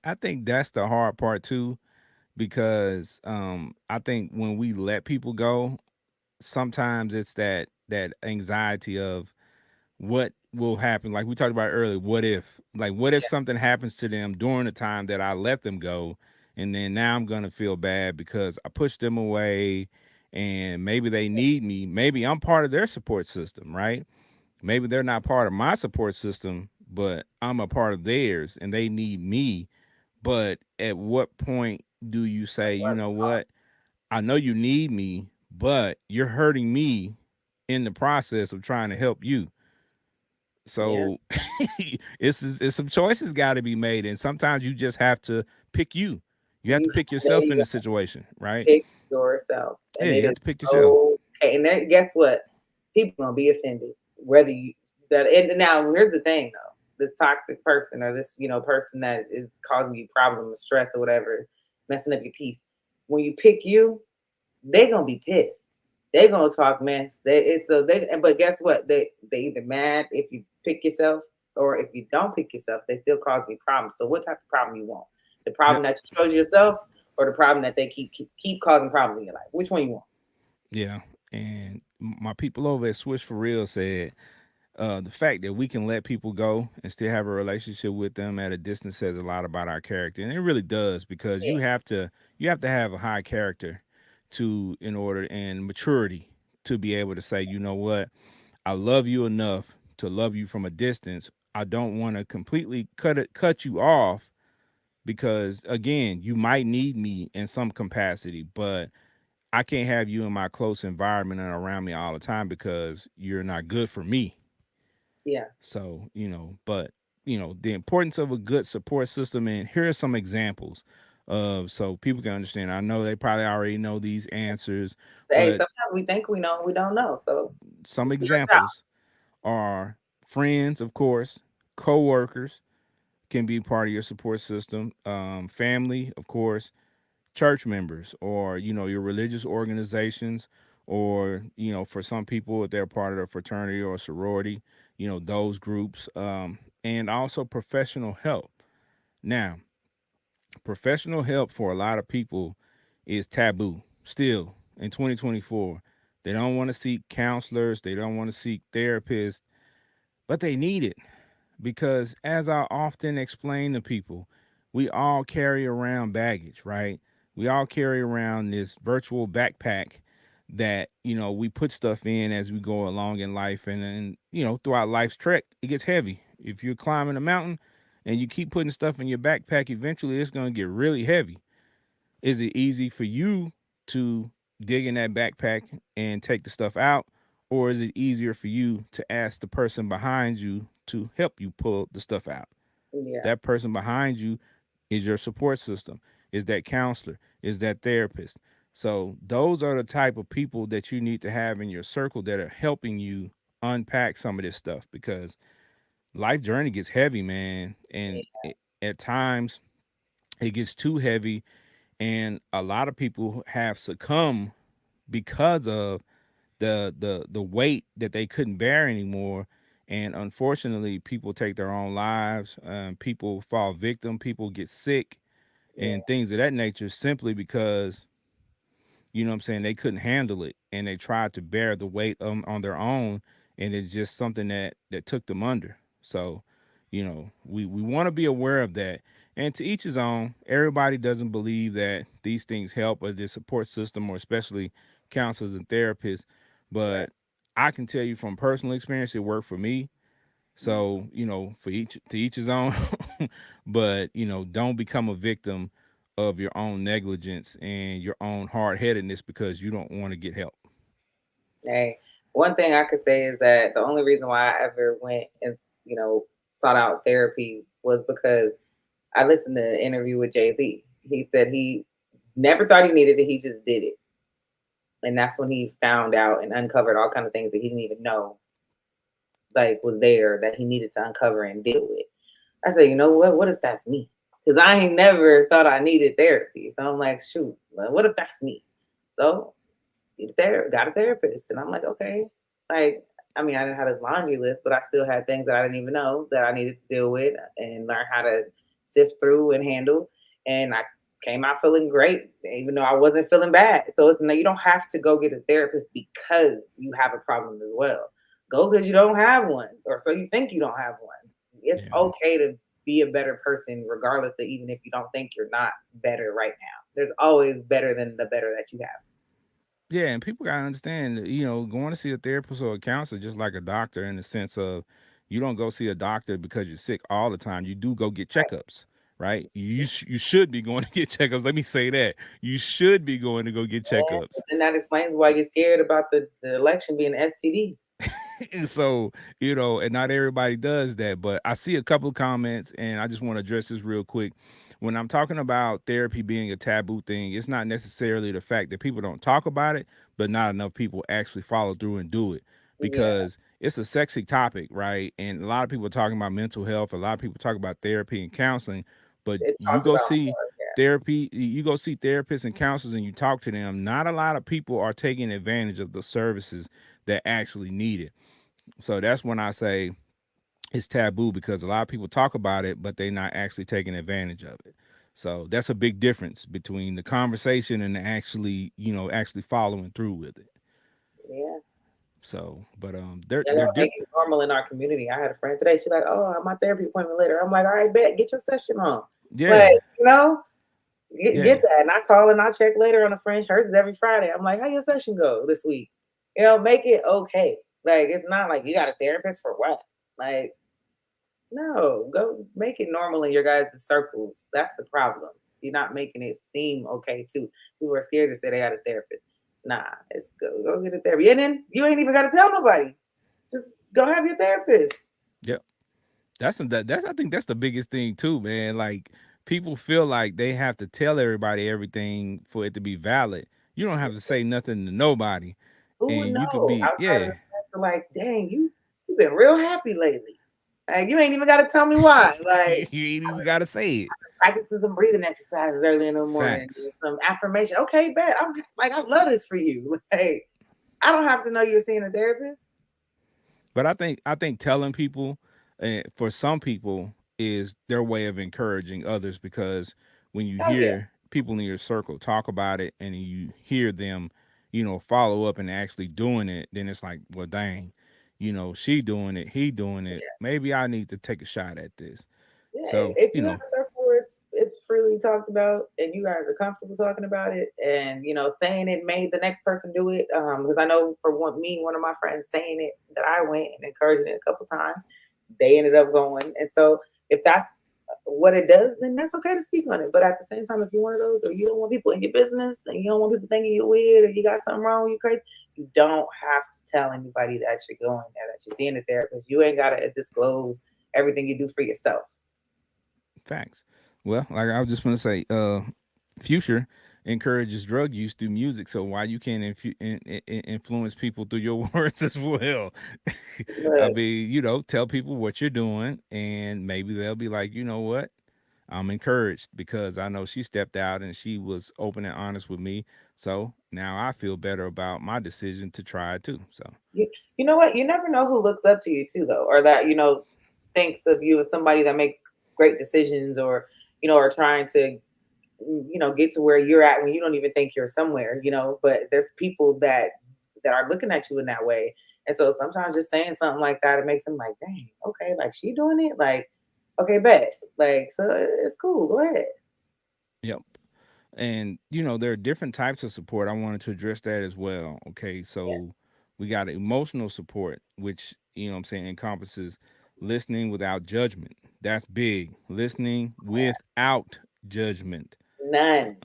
I think that's the hard part too, because I think when we let people go, sometimes it's that anxiety of what will happen. Like we talked about earlier, what if? Like what if Yeah. something happens to them during the time that I let them go, and then now I'm gonna feel bad because I pushed them away, and maybe they need me. Maybe I'm part of their support system, right? Maybe they're not part of my support system, but I'm a part of theirs and they need me. But at what point do you say, you know what? I know you need me, but you're hurting me in the process of trying to help you. Yeah. So it's some choices got to be made, and sometimes you just have to pick you. You have to pick yourself in You the situation, right? pick yourself. Yeah, And it you have is to pick yourself. okay. And then guess what? People gonna be offended. Whether you that and now here's the thing though. this toxic person or this, person that is causing you problems, stress or whatever, messing up your peace. When you pick you, they gonna be pissed. They gonna talk mess. But guess what? They either mad if you pick yourself, or if you don't pick yourself, they still cause you problems. So what type of problem you want? The problem Yep. that you chose yourself, or the problem that they keep causing problems in your life? Which one you want? Yeah. And my people over at Swish for Real said the fact that we can let people go and still have a relationship with them at a distance says a lot about our character, and it really does, because Yeah, you have to have a high character to in order and maturity to be able to say, you know what, I love you enough to love you from a distance. I don't want to completely cut you off, because again, you might need me in some capacity, but I can't have you in my close environment and around me all the time because you're not good for me. yeah. So, but the importance of a good support system, and here are some examples of, so people can understand. I know they probably already know these answers, Hey, but sometimes we think we know and we don't know. So some just hear us out. examples are friends, of course, co-workers can be part of your support system, family, of course, church members, or your religious organizations, or for some people, if they're part of a fraternity or a sorority, those groups, and also professional help. Now, professional help for a lot of people is taboo still in 2024. They don't want to seek counselors, they don't want to seek therapists, but they need it, because as I often explain to people, we all carry around baggage, right? We all carry around this virtual backpack that, we put stuff in as we go along in life, and then, throughout life's trek, it gets heavy. If you're climbing a mountain and you keep putting stuff in your backpack, eventually it's going to get really heavy. Is it easy for you to dig in that backpack and take the stuff out? Or is it easier for you to ask the person behind you to help you pull the stuff out? Yeah, That person behind you is your support system, is that counselor, is that therapist. So those are the type of people that you need to have in your circle that are helping you unpack some of this stuff, because life journey gets heavy, man. And at times it gets too heavy, and a lot of people have succumbed because of the weight that they couldn't bear anymore. And unfortunately, people take their own lives. People fall victim. People get sick yeah, and things of that nature, simply because, you know what I'm saying, they couldn't handle it, and they tried to bear the weight on their own, and it's just something that took them under. So, we want to be aware of that. And to each his own. Everybody doesn't believe that these things help, or the support system, or especially counselors and therapists. right. But I can tell you from personal experience, it worked for me. Mhm. So, for each his own. But, don't become a victim of your own negligence and your own hard headedness because you don't want to get help. Hey, one thing I could say is that the only reason why I ever went and sought out therapy was because I listened to an interview with Jay-Z. He said he never thought he needed it. He just did it, and that's when he found out and uncovered all kind of things that he didn't even know like was there that he needed to uncover and deal with. I said, you know what? What if that's me? Because I ain't never thought I needed therapy. So I'm like, shoot, what if that's me? So got a therapist, and I'm like, okay. Like, I mean, I didn't have this laundry list, but I still had things that I didn't even know that I needed to deal with and learn how to sift through and handle. And I came out feeling great, even though I wasn't feeling bad. So it's no, you don't have to go get a therapist because you have a problem as well. Go because you don't have one, or so you think you don't have one. It's Yeah. okay to be a better person, regardless of even if you don't think you're not better right now. There's always better than the better that you have. Yeah, and people gotta understand that, going to see a therapist or a counselor just like a doctor, in the sense of, you don't go see a doctor because you're sick all the time. You do go get checkups, right? You should be going to get checkups. Let me say that. You should be going to go get checkups. And that explains why you're scared about the election being STD. And so, and not everybody does that, but I see a couple of comments, and I just want to address this real quick. When I'm talking about therapy being a taboo thing, it's not necessarily the fact that people don't talk about it, but not enough people actually follow through and do it. Yeah, Because it's a sexy topic, right? And a lot of people are talking about mental health. A lot of people talk about therapy and counseling, but It's you talked go about see more. Yeah. therapy, you go see therapists and counselors, and you talk to them. Not a lot of people are taking advantage of the services that actually need it. So that's when I say it's taboo because a lot of people talk about it, but they're not actually taking advantage of it. So that's a big difference between the conversation and actually, actually following through with it. Yeah. So, but Yeah, they're they'll make it normal in our community. I had a friend today. She's like, "Oh, I have my therapy appointment later." I'm like, "All right, bet, get your session on." Like, yeah, you know, get yeah, that. And I call and I check later on a friend. Hers is every Friday. I'm like, "How your session go this week?" Make it okay. Like, it's not like you got a therapist for what? Like, no, go make it normal in your guys' circles. That's the problem. You're not making it seem okay too. People are scared to say they got a therapist. Nah, it's go get a therapist. And then you ain't even gotta tell nobody. Just go have your therapist. yeah. That's I think that's the biggest thing too, man. Like people feel like they have to tell everybody everything for it to be valid. You don't have to say nothing to nobody, Who would and you could know be outside of yeah. the fact of like, dang, you've been real happy lately. Like you ain't even gotta tell me why. You Like ain't even gotta say it. practicing some breathing exercises early in the morning, Facts. some affirmation. Okay, bet. I'm like, I love this for you. Like, I don't have to know you're seeing a therapist. But I think telling people, for some people, is their way of encouraging others because when you Oh yeah, hear people in your circle talk about it and you hear them, follow up and actually doing it, then it's like, well, dang, she doing it, he doing it. yeah, Maybe I need to take a shot at this. yeah. So, If you have a circle where it's freely talked about and you guys are comfortable talking about it, and saying it made the next person do it. Because I know for one of my friends saying it that I went and encouraging it a couple times, they ended up going. And so if that's what it does, then that's okay to speak on it. But at the same time, if you're one of those, or you don't want people in your business, and you don't want people thinking you're weird, or you got something wrong, you crazy, you don't have to tell anybody that you're going there, that you're seeing a therapist. You ain't gotta disclose everything you do for yourself. facts. Well, like I was just gonna say, Future encourages drug use through music, so why you can't influence people through your words as well? I Look, mean, tell people what you're doing, and maybe they'll be like, you know what? I'm encouraged because I know she stepped out and she was open and honest with me. So now I feel better about my decision to try it too. So you know what? You never know who looks up to you too, though, or that thinks of you as somebody that makes great decisions, or are trying to get to where you're at when you don't even think you're somewhere. But there's people that are looking at you in that way, and so sometimes just saying something like that, it makes them like, dang, okay, like she doing it, like, okay, bet, like, so it's cool, go ahead. yep. And there are different types of support. I wanted to address that as well. Okay, Yeah. so we got emotional support, which what I'm saying encompasses listening without judgment. That's big. Listening without judgment. None.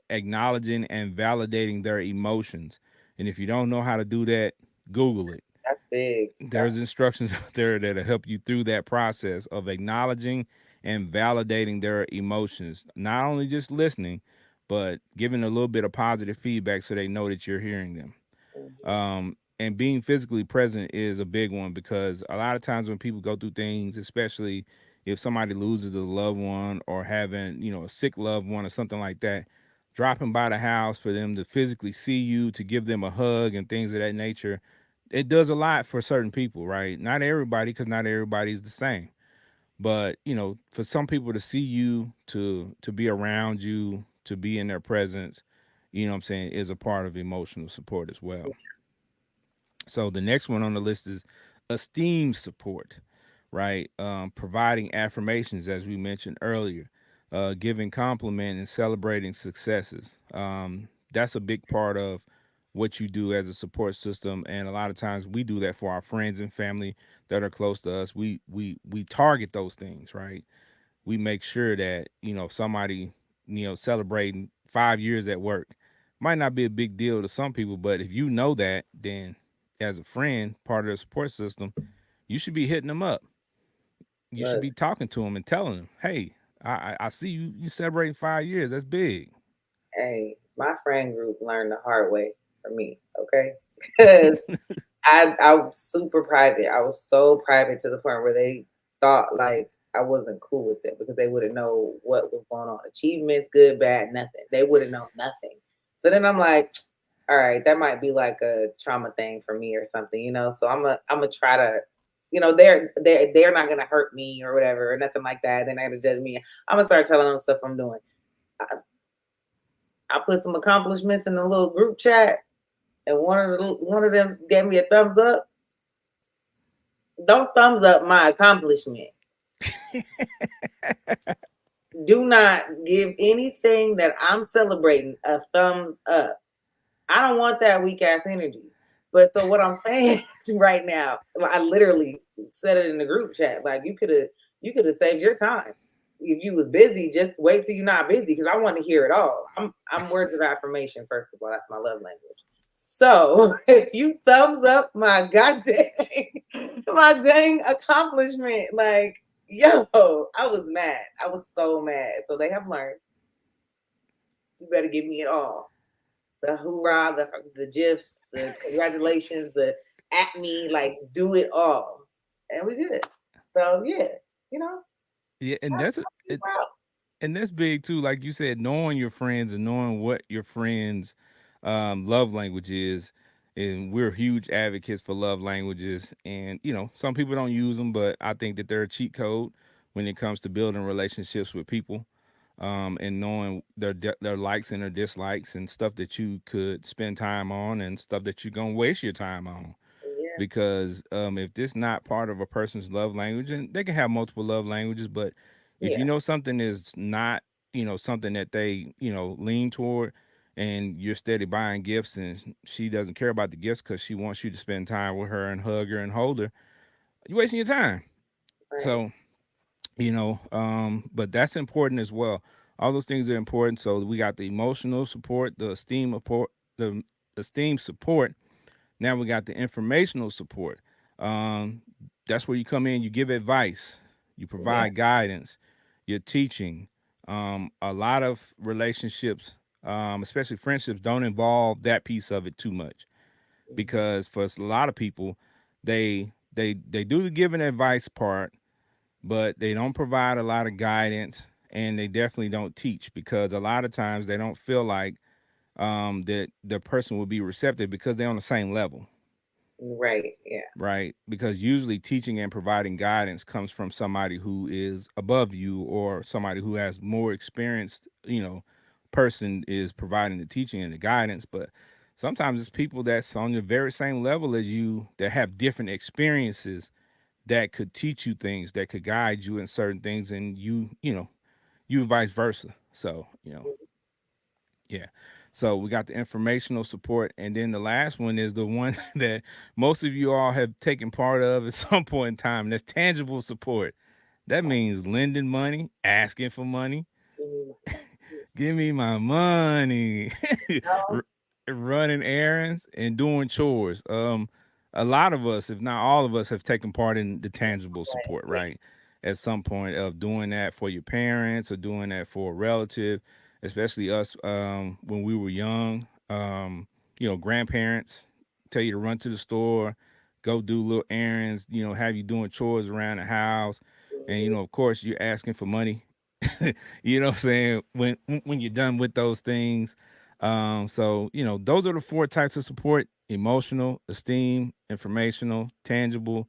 Acknowledging and validating their emotions. And if you don't know how to do that, Google it. That's big. There's instructions out there that'll help you through that process of acknowledging and validating their emotions. Not only just listening, but giving a little bit of positive feedback so they know that you're hearing them. Mhm. And being physically present is a big one because a lot of times when people go through things, especially if somebody loses a loved one or having, a sick loved one or something like that, dropping by the house for them to physically see you, to give them a hug and things of that nature, it does a lot for certain people, right? Not everybody, because not everybody's the same. But, for some people to see you, to be around you, to be in their presence, what I'm saying, is a part of emotional support as well. So the next one on the list is esteem support, right? Providing affirmations, as we mentioned earlier, giving compliment and celebrating successes. That's a big part of what you do as a support system, and a lot of times we do that for our friends and family that are close to us. We target those things, right? We make sure that if somebody celebrating 5 years at work might not be a big deal to some people, but if you know that, then as a friend, part of the support system, you should be hitting them up. You should Look, be talking to them and telling them, hey, I see you celebrating 5 years. That's big. hey, my friend group learned the hard way from me, okay? Because I was super private. I was so private to the point where they thought like I wasn't cool with it because they wouldn't know what was going on. Achievements, good, bad, nothing. They wouldn't know nothing. So then I'm like, all right, that might be like a trauma thing for me or something, you know. So I'm gonna try to, you know, they're not gonna hurt me or whatever or nothing like that. They're not gonna judge me. I'm gonna start telling them stuff I'm doing. I, I put some accomplishments in a little group chat, and one of them gave me a thumbs up. Don't thumbs up my accomplishment. Do not give anything that I'm celebrating a thumbs up. I don't want that weak ass energy. But so what I'm saying right now, I literally said it in the group chat. Like you could have saved your time. If you was busy, just wait till you're not busy because I want to hear it all. I'm words of affirmation, first of all. That's my love language. So if you thumbs up my goddamn my dang accomplishment, like yo, I was mad. I was so mad. So they have learned. You better give me it all. The hoorah, the gifs, the congratulations, the at me, like do it all, and we good. So yeah, you know, Yeah, and shout that's out to it, people out. and that's big too. Like you said, knowing your friends and knowing what your friends' love language is, and we're huge advocates for love languages. And some people don't use them, but I think that they're a cheat code when it comes to building relationships with people, and knowing their likes and their dislikes and stuff that you could spend time on and stuff that you're gonna waste your time on. Yeah, Because if this not part of a person's love language, and they can have multiple love languages, but if you yeah, know something is not something that they lean toward, and you're steady buying gifts and she doesn't care about the gifts because she wants you to spend time with her and hug her and hold her, you're wasting your time. right. So but that's important as well. All those things are important. So we got the emotional support, the esteem support. Now we got the informational support. Um, that's where you come in, you give advice, you Yeah, provide guidance, you're teaching. A lot of relationships, especially friendships, don't involve that piece of it too much mhm, because for a lot of people, they do the giving advice part, but they don't provide a lot of guidance, and they definitely don't teach because a lot of times they don't feel like that the person will be receptive because they're on the same level, right. Yeah, right? Because usually teaching and providing guidance comes from somebody who is above you or somebody who has more experienced, person is providing the teaching and the guidance. But sometimes it's people that's on the very same level as you that have different experiences that could teach you things, that could guide you in certain things, and you vice versa. So, yeah. So we got the informational support, and then the last one is the one that most of you all have taken part of at some point in time. And that's tangible support. That means lending money, asking for money, mhm, give me my money, no, R- running errands and doing chores. A lot of us, if not all of us, have taken part in the tangible right. support, Yeah, right? At some point of doing that for your parents or doing that for a relative, especially us when we were young. Grandparents tell you to run to the store, go do little errands, have you doing chores around the house. And mhm, of course you're asking for money. You know what I'm saying? When you're done with those things. So, those are the four types of support: emotional, esteem, informational, tangible.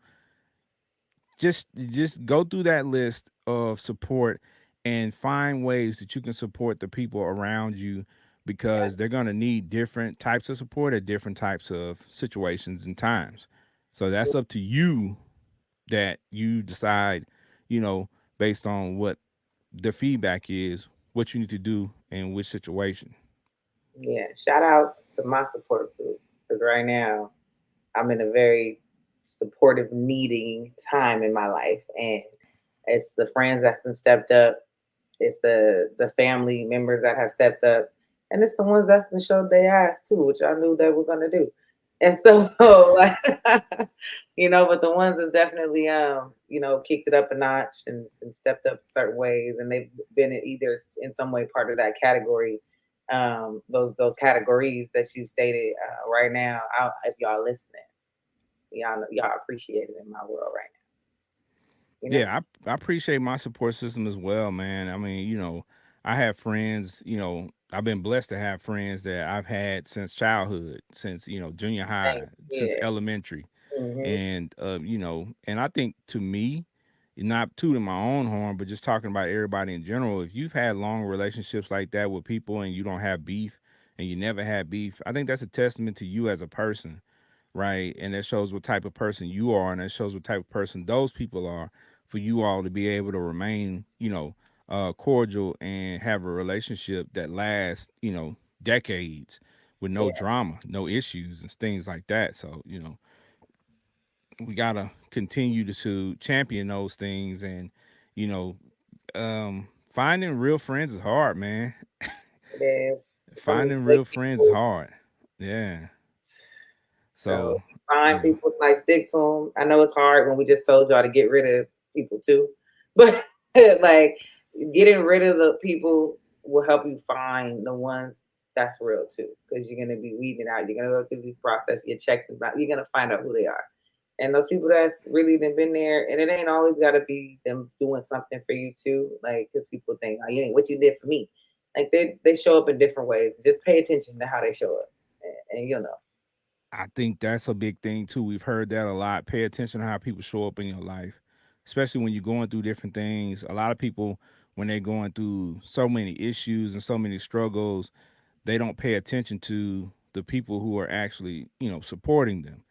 Just go through that list of support and find ways that you can support the people around you yeah, because they're going to need different types of support at different types of situations and times. So that's up to you that you decide, you know, based on what the feedback is, what you need to do in which situation. yeah. Shout out to my support group because right now I'm in a very supportive, needing time in my life, and it's the friends that's been stepped up. It's the family members that have stepped up, and it's the ones that's been showed their ass too, which I knew they were gonna do. And so, like, but the ones that definitely, kicked it up a notch and stepped up certain ways, and they've been in either in some way part of that category, those categories that you stated right now. If y'all listening, y'all appreciate it in my world right now. Yeah, I appreciate my support system as well, man. I mean, I have friends, I've been blessed to have friends that I've had since childhood, since, junior Same. high, since Yeah. elementary. Hmm. And I think to me, not tooting my own horn, but just talking about everybody in general, if you've had long relationships like that with people and you don't have beef and you never had beef, I think that's a testament to you as a person, right? And that shows what type of person you are, and that shows what type of person those people are, for you all to be able to remain, cordial and have a relationship that lasts, decades with no Yeah. drama, no issues, and things like that. So, we gotta continue to champion those things, and you know, finding real friends is hard, man. It is. Some Finding real fake friends is people. hard. Yeah. So So, if you find yeah. people, it's like stick to them. I know it's hard when we just told y'all to get rid of people too, but like getting rid of the people will help you find the ones that's real too, because you're gonna be weeding out. You're gonna go through these processes, your checks, and you're gonna find out who they are. And those people that's really been there, and it ain't always got to be them doing something for you too. Like, because people think, oh, you ain't what you did for me. Like they show up in different ways. Just pay attention to how they show up, and you'll know. I think that's a big thing too. We've heard that a lot. Pay attention to how people show up in your life, especially when you're going through different things. A lot of people, when they're going through so many issues and so many struggles, they don't pay attention to the people who are actually, supporting them,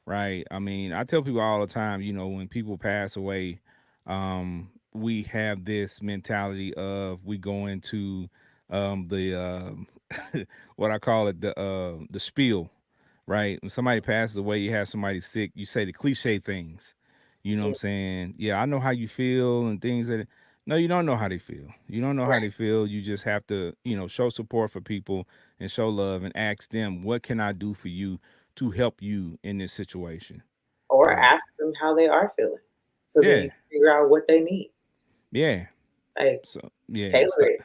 right? I mean, I tell people all the time, when people pass away, we have this mentality of we go into what I call it, the spiel, right? When somebody passes away, you have somebody sick, you say the cliche things. You know what I'm Yeah, saying? Yeah, I know how you feel and things that no, you don't know how they feel. You don't know how right. they feel. You just have to, show support for people and show love and ask them, what can I do for you to help you in this situation? Or Right. ask them how they are feeling, so then you Yeah. can figure out what they need. Yeah. Like So yeah. tailor it.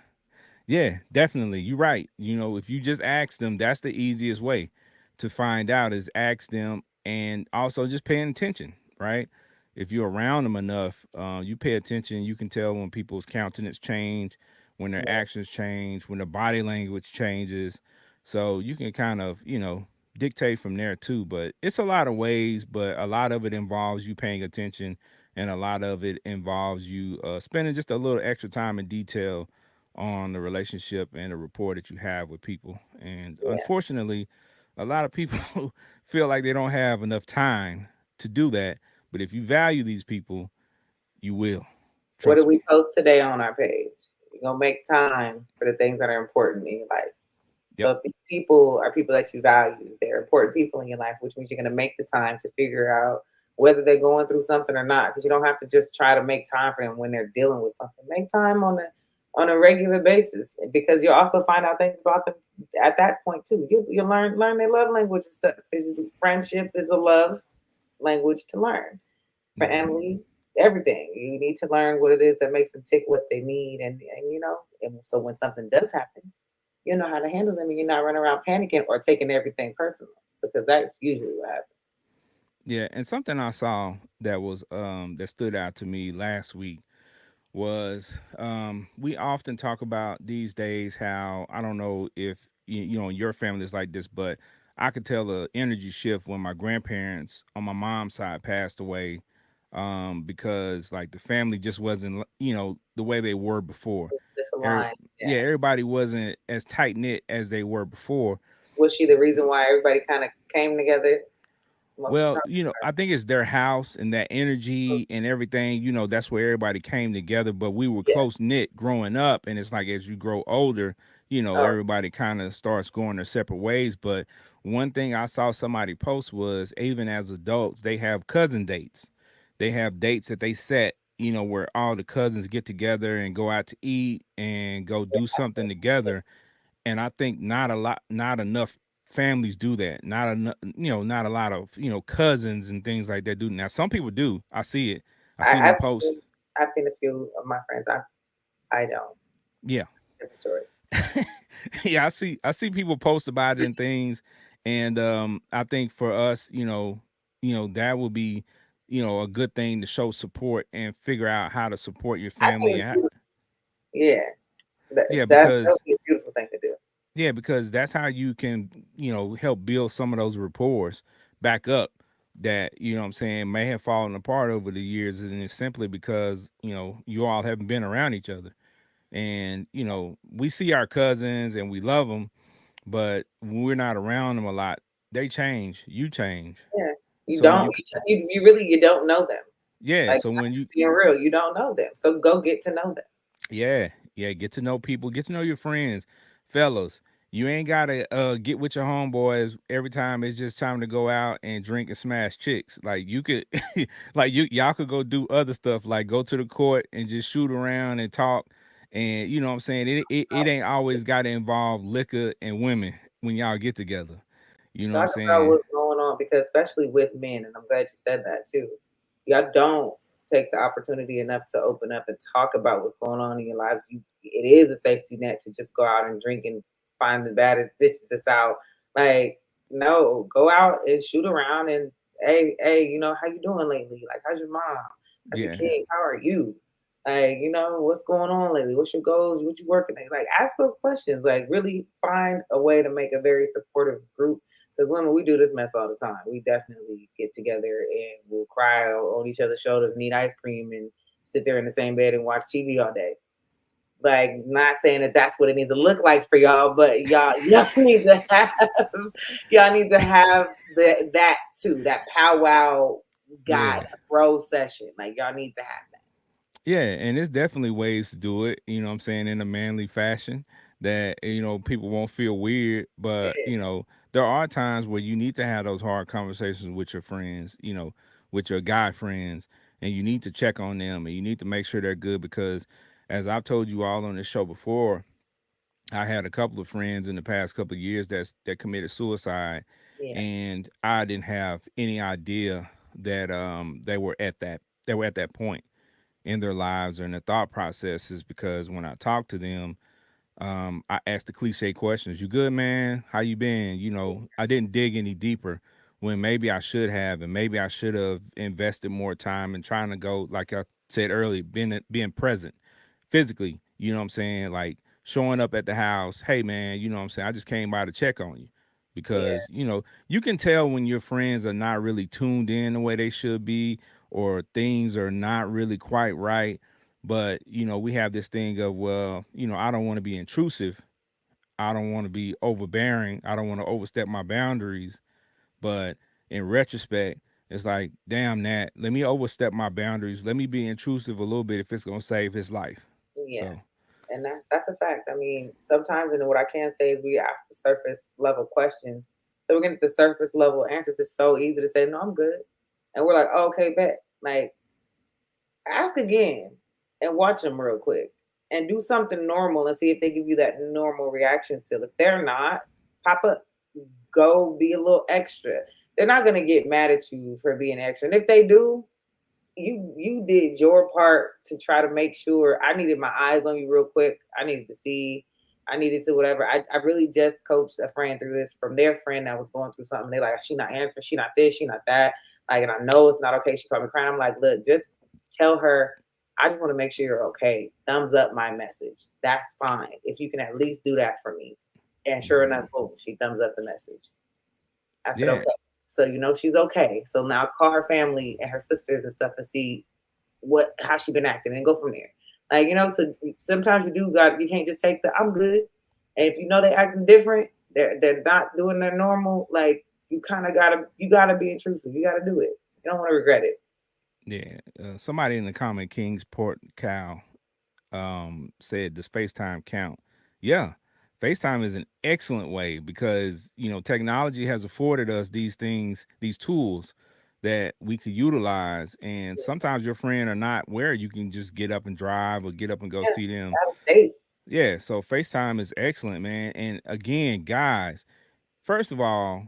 Yeah, definitely. You're right. If you just ask them, that's the easiest way to find out is ask them, and also just paying attention, right? If you're around them enough, you pay attention, you can tell when people's countenance change, when their Yeah, actions change, when their body language changes. So you can kind of, dictate from there too. But it's a lot of ways, but a lot of it involves you paying attention, and a lot of it involves you spending just a little extra time in detail on the relationship and the rapport that you have with people. And yeah. unfortunately, a lot of people feel like they don't have enough time to do that. But if you value these people, you will. What did Trust me. we post today on our page? You're gonna make time for the things that are important in your life. So Yep. if these people are people that you value, they're important people in your life, which means you're going to make the time to figure out whether they're going through something or not. Because you don't have to just try to make time for them when they're dealing with something. Make time on a regular basis, because you'll also find out things about them at that point too. You learn their love language and stuff. Friendship is a love language to learn. Yeah. Family, everything. You need to learn what it is that makes them tick, what they need, and so when something does happen, you know how to handle them, and you're not running around panicking or taking everything personal, because that's usually what happens. Yeah. And something I saw that was that stood out to me last week was we often talk about these days how I don't know if your family is like this, but I could tell the energy shift when my grandparents on my mom's side passed away, because like the family just wasn't the way they were before. Every, Misaligned. yeah, Yeah. everybody wasn't as tight knit as they were before. Was she the reason why everybody kind of came together most of the Well, time? I think it's their house and that energy and everything, that's where everybody came together. But we were Yeah. close knit growing up. And it's like as you grow older, Oh, everybody kind of starts going their separate ways. But one thing I saw somebody post was even as adults, they have cousin dates. They have dates that they set, where all the cousins get together and go out to eat and go do something together. And I think not enough families do that. Not enough, not a lot of cousins and things like that do. Now some people do. I see it. I see them I've post. seen a few of my friends. I don't Yeah, get the story. yeah. I see people post about it and things. And I think for us, that would be, a good thing to show support and figure out how to support your I think family. it's beautiful. Yeah, Yeah, that would because be a beautiful thing to do. that's how you can, help build some of those rapports back up that, what I'm saying, may have fallen apart over the years, and it's simply because, you all haven't been around each other. And, we see our cousins and we love them, but when we're not around them a lot, they change, you change. Yeah, you So when don't. you You really you don't know them. yeah, Like so when you being real, you don't know them. So go get to know them. Yeah, yeah. Get to know people. Get to know your friends, fellas. You ain't gotta get with your homeboys every time. It's just time to go out and drink and smash chicks. Like you could, like y'all could go do other stuff. Like go to the court and just shoot around and talk. And you know what I'm saying. It ain't always got to involve liquor and women when y'all get together. You know what I'm Talk about saying? what's going on because especially with men, and I'm glad you said that too. Y'all don't take the opportunity enough to open up and talk about what's going on in your lives. It is a safety net to just go out and drink and find the baddest bitches that's out. Like, no, go out and shoot around and hey, how you doing lately? Like, how's your mom? How's your Yeah, kids? How are you? Like, what's going on lately? What's your goals? What you working at? Like, ask those questions. Like, really find a way to make a very supportive group because women, we do this mess all the time. We definitely get together and we'll cry on each other's shoulders and eat ice cream and sit there in the same bed and watch TV all day. Like, not saying that that's what it needs to look like for y'all, but y'all need to have y'all need to have that too. That powwow yeah. God bro session. Like y'all need to have that. Yeah, and there's definitely ways to do it, what I'm saying, in a manly fashion that, people won't feel weird. But, Yeah, there are times where you need to have those hard conversations with your friends, with your guy friends, and you need to check on them and you need to make sure they're good because, as I've told you all on this show before, I had a couple of friends in the past couple of years that committed suicide, yeah, and I didn't have any idea that they were at that point in their lives or in their thought processes because when I talk to them, I ask the cliche questions. You good, man? How you been? I didn't dig any deeper when maybe I should have, and maybe I should have invested more time in trying to go, like I said earlier, being present physically. You know what I'm saying? Like showing up at the house. Hey, man. You know what I'm saying? I just came by to check on you yeah, because you can tell when your friends are not really tuned in the way they should be, or things are not really quite right. But we have this thing of, well, I don't want to be intrusive, I don't want to be overbearing, I don't want to overstep my boundaries. But in retrospect, it's like, damn, that, let me overstep my boundaries, let me be intrusive a little bit if it's going to save his life. yeah. So And that's a fact. I mean, sometimes, and what I can say is we ask the surface level questions. So we're getting the surface level answers. It's so easy to say, no, I'm good. And we're like, oh, okay, bet. Like, ask again and watch them real quick and do something normal and see if they give you that normal reaction still. If they're not, pop up, go be a little extra. They're not going to get mad at you for being extra. And if they do, you did your part to try to make sure. I needed my eyes on you real quick. I needed to see. I needed to whatever. I really just coached a friend through this from their friend that was going through something. They like, she not answering, she not this, she not that. Like, and I know it's not okay. She called me crying. I'm like, look, just tell her. I just want to make sure you're okay. Thumbs up my message. That's fine. If you can at least do that for me. And sure enough, mhm. boom, she thumbs up the message. I said, Yeah, okay. So she's okay. So now call her family and her sisters and stuff and see how she been acting and go from there. Like, so sometimes you can't just take the I'm good. And if you know they acting different, they're not doing their normal, like you gotta be intrusive. You gotta do it. You don't want to regret it. yeah. Somebody in the comment, King's Port Cow, said, does FaceTime count? Yeah, FaceTime is an excellent way because technology has afforded us these things, these tools that we could utilize. And sometimes your friend are not where you can just get up and drive or get up and go Yeah, see them. out of state. Yeah, so FaceTime is excellent, man. And again, guys, first of all,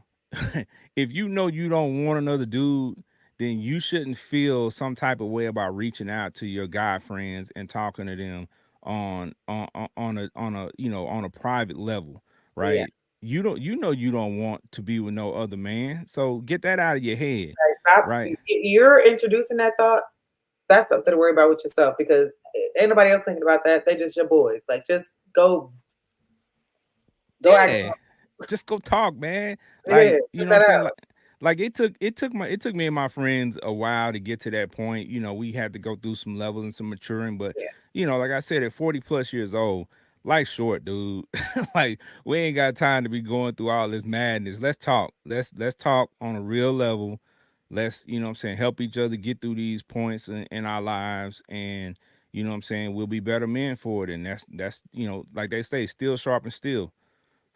if you know you don't want another dude, then you shouldn't feel some type of way about reaching out to your guy friends and talking to them on a private level, Yeah, right? you don't want to be with no other man. So get that out of your head, Like, stop. right? You're introducing that thought. That's something to worry about with yourself because ain't nobody else thinking about that. They just your boys. Like, just go act. Yeah. Just go talk, man. Yeah, Like, you check know what I'm that saying? out. Like it took me and my friends a while to get to that point. We had to go through some levels and some maturing, but Yeah. like I said, at 40 plus years old, life's short, dude. Like we ain't got time to be going through all this madness. Let's talk. Let's talk on a real level. Let's, what I'm saying, help each other get through these points in our lives, and what I'm saying, we'll be better men for it. And that's like they say, still sharp and still.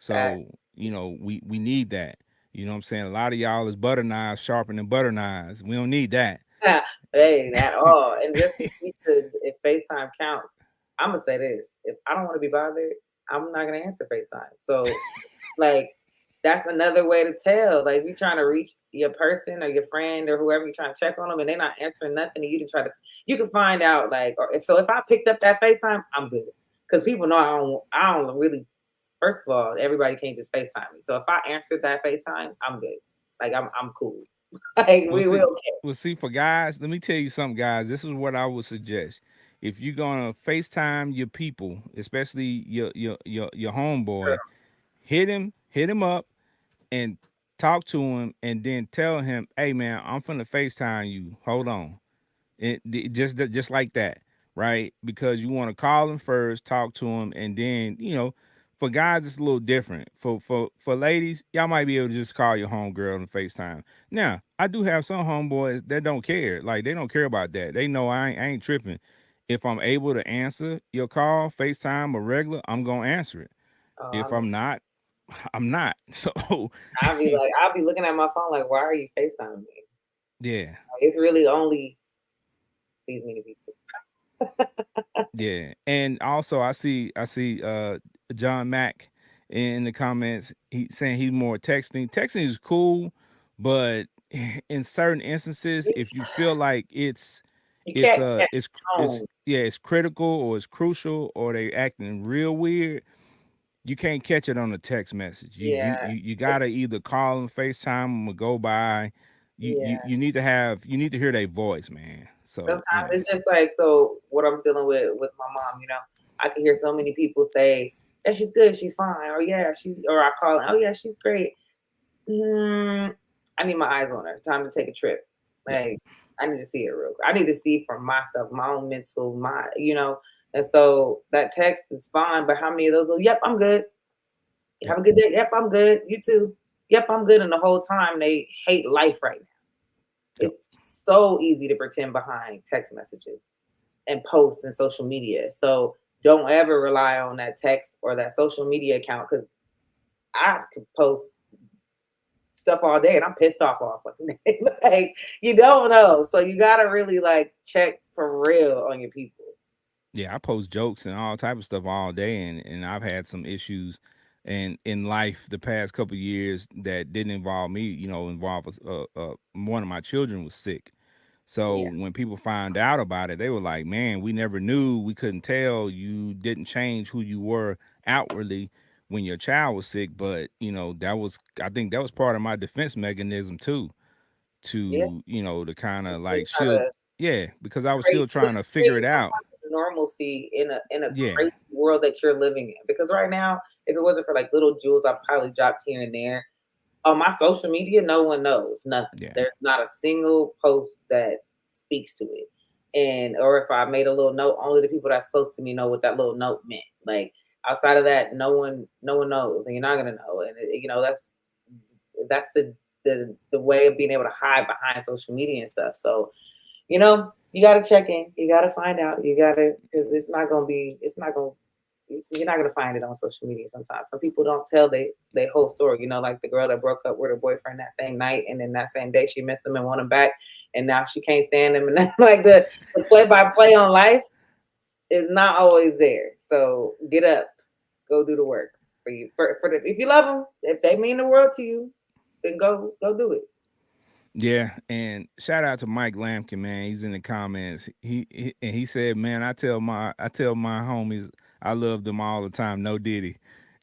Fact. So, we need that. You know what I'm saying? A lot of y'all is butter knives sharpening butter knives. We don't need that. Hey, at all. And just to speak to if FaceTime counts, I'm gonna say this: if I don't want to be bothered, I'm not gonna answer FaceTime. So, like, that's another way to tell. Like, if you're trying to reach your person or your friend or whoever you're trying to check on them, and they're not answering nothing, and you can try to, you can find out. Like, or if I picked up that FaceTime, I'm good because people know I don't really. First of all, everybody can't just FaceTime me. So if I answered that FaceTime, I'm good. Like, I'm cool. Like, Well, we see, okay. for guys, let me tell you something, guys. This is what I would suggest. If you're gonna FaceTime your people, especially your homeboy, hit him up and talk to him, and then tell him, "Hey, man, I'm finna FaceTime you. Hold on." Just like that, right? Because you want to call him first, talk to him, and then for guys it's a little different. For ladies, y'all might be able to just call your homegirl on FaceTime. Now, I do have some homeboys that don't care. Like they don't care about that. They know I ain't tripping. If I'm able to answer your call, FaceTime or regular, I'm gonna answer it. Oh, If I'm not, I'm not. So I'll be looking at my phone like, why are you FaceTiming me? yeah. Like, it's really only these many people. Yeah, and also I see John Mack in the comments. He saying he's more texting. Texting is cool, but in certain instances, if you feel like You it's can't catch it's tone. yeah, it's critical or it's crucial or they acting real weird, you can't catch it on a text message. You you Yeah, you, you gotta either call them, FaceTime them, or go by. You yeah. you you need to hear their voice, man. So Sometimes it's just like, so what I'm dealing with my mom. I can hear so many people say, "Yeah, she's good, she's fine," or "Yeah, she's," or I call, "Oh yeah, she's great." Mm, I need my eyes on her. Time to take a trip. yeah, Like, I need to see it real quick. I need to see for myself, my own mental, And so that text is fine, but how many of those? Are, yep, I'm good. yeah, Have a good day. Yep, I'm good. You too. Yep, I'm good. And the whole time they hate life right now. yep. It's so easy to pretend behind text messages and posts and social media. So don't ever rely on that text or that social media account because I could post stuff all day and I'm pissed off all fucking day. Like, you don't know. So you gotta really like check for real on your people. Yeah, I post jokes and all type of stuff all day, and I've had some issues in life the past couple of years that didn't involve me. Involve one of my children was sick. So Yeah. when people find out about it, they were like, "Man, we never knew. We couldn't tell. You didn't change who you were outwardly when your child was sick." But that was, I think that was part of my defense mechanism too, Yeah. to kind To of still like try shield. to Yeah, because I was still create trying to figure create it some out. kind of normalcy in a Yeah. crazy world that you're living in. Because right now, if it wasn't for like little jewels I probably dropped here and there, on my social media, no one knows nothing. Yeah. There's not a single post that speaks to it. And or if I made a little note, only the people that's close to me know what that little note meant. Like, outside of that, no one knows, and you're not gonna know. And that's the way of being able to hide behind social media and stuff. So you got to check in. You got to find out. You got to, because you're not gonna find it on social media sometimes. Some people don't tell they whole story. Like the girl that broke up with her boyfriend that same night, and then that same day she missed him and want him back, and now she can't stand him. And like the play by play on life is not always there. So get up, go do the work for you. If you love them, if they mean the world to you, then go do it. Yeah, and shout out to Mike Lampkin, man. He's in the comments. He said, "Man, I tell my homies I love them all the time. No Diddy."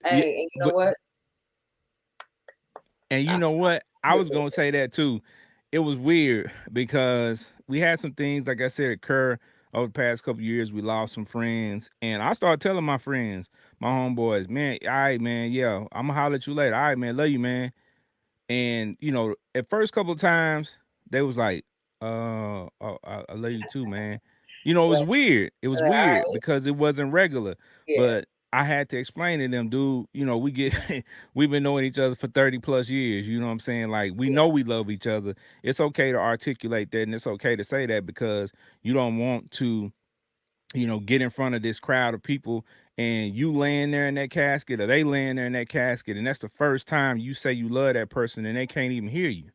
Yeah, Hey, and you know but what? And you I know what? I was hundred gonna say that too. It was weird because we had some things, like I said, occur over the past couple years. We lost some friends, and I started telling my friends, my homeboys, man, all right, man, yeah, I'm gonna holler at you later. All right, man, love you, man. And at first couple of times they was like, oh, I love you too, man. It was like, weird. It was all weird right, because it wasn't regular. yeah, But I had to explain to them, dude, we get we've been knowing each other for 30 plus years. You know what I'm saying? Like, we yeah, know we love each other. It's okay to articulate that, and it's okay to say that, because you don't want to get in front of this crowd of people, and you laying there in that casket, or they laying there in that casket, and that's the first time you say you love that person and they can't even hear you.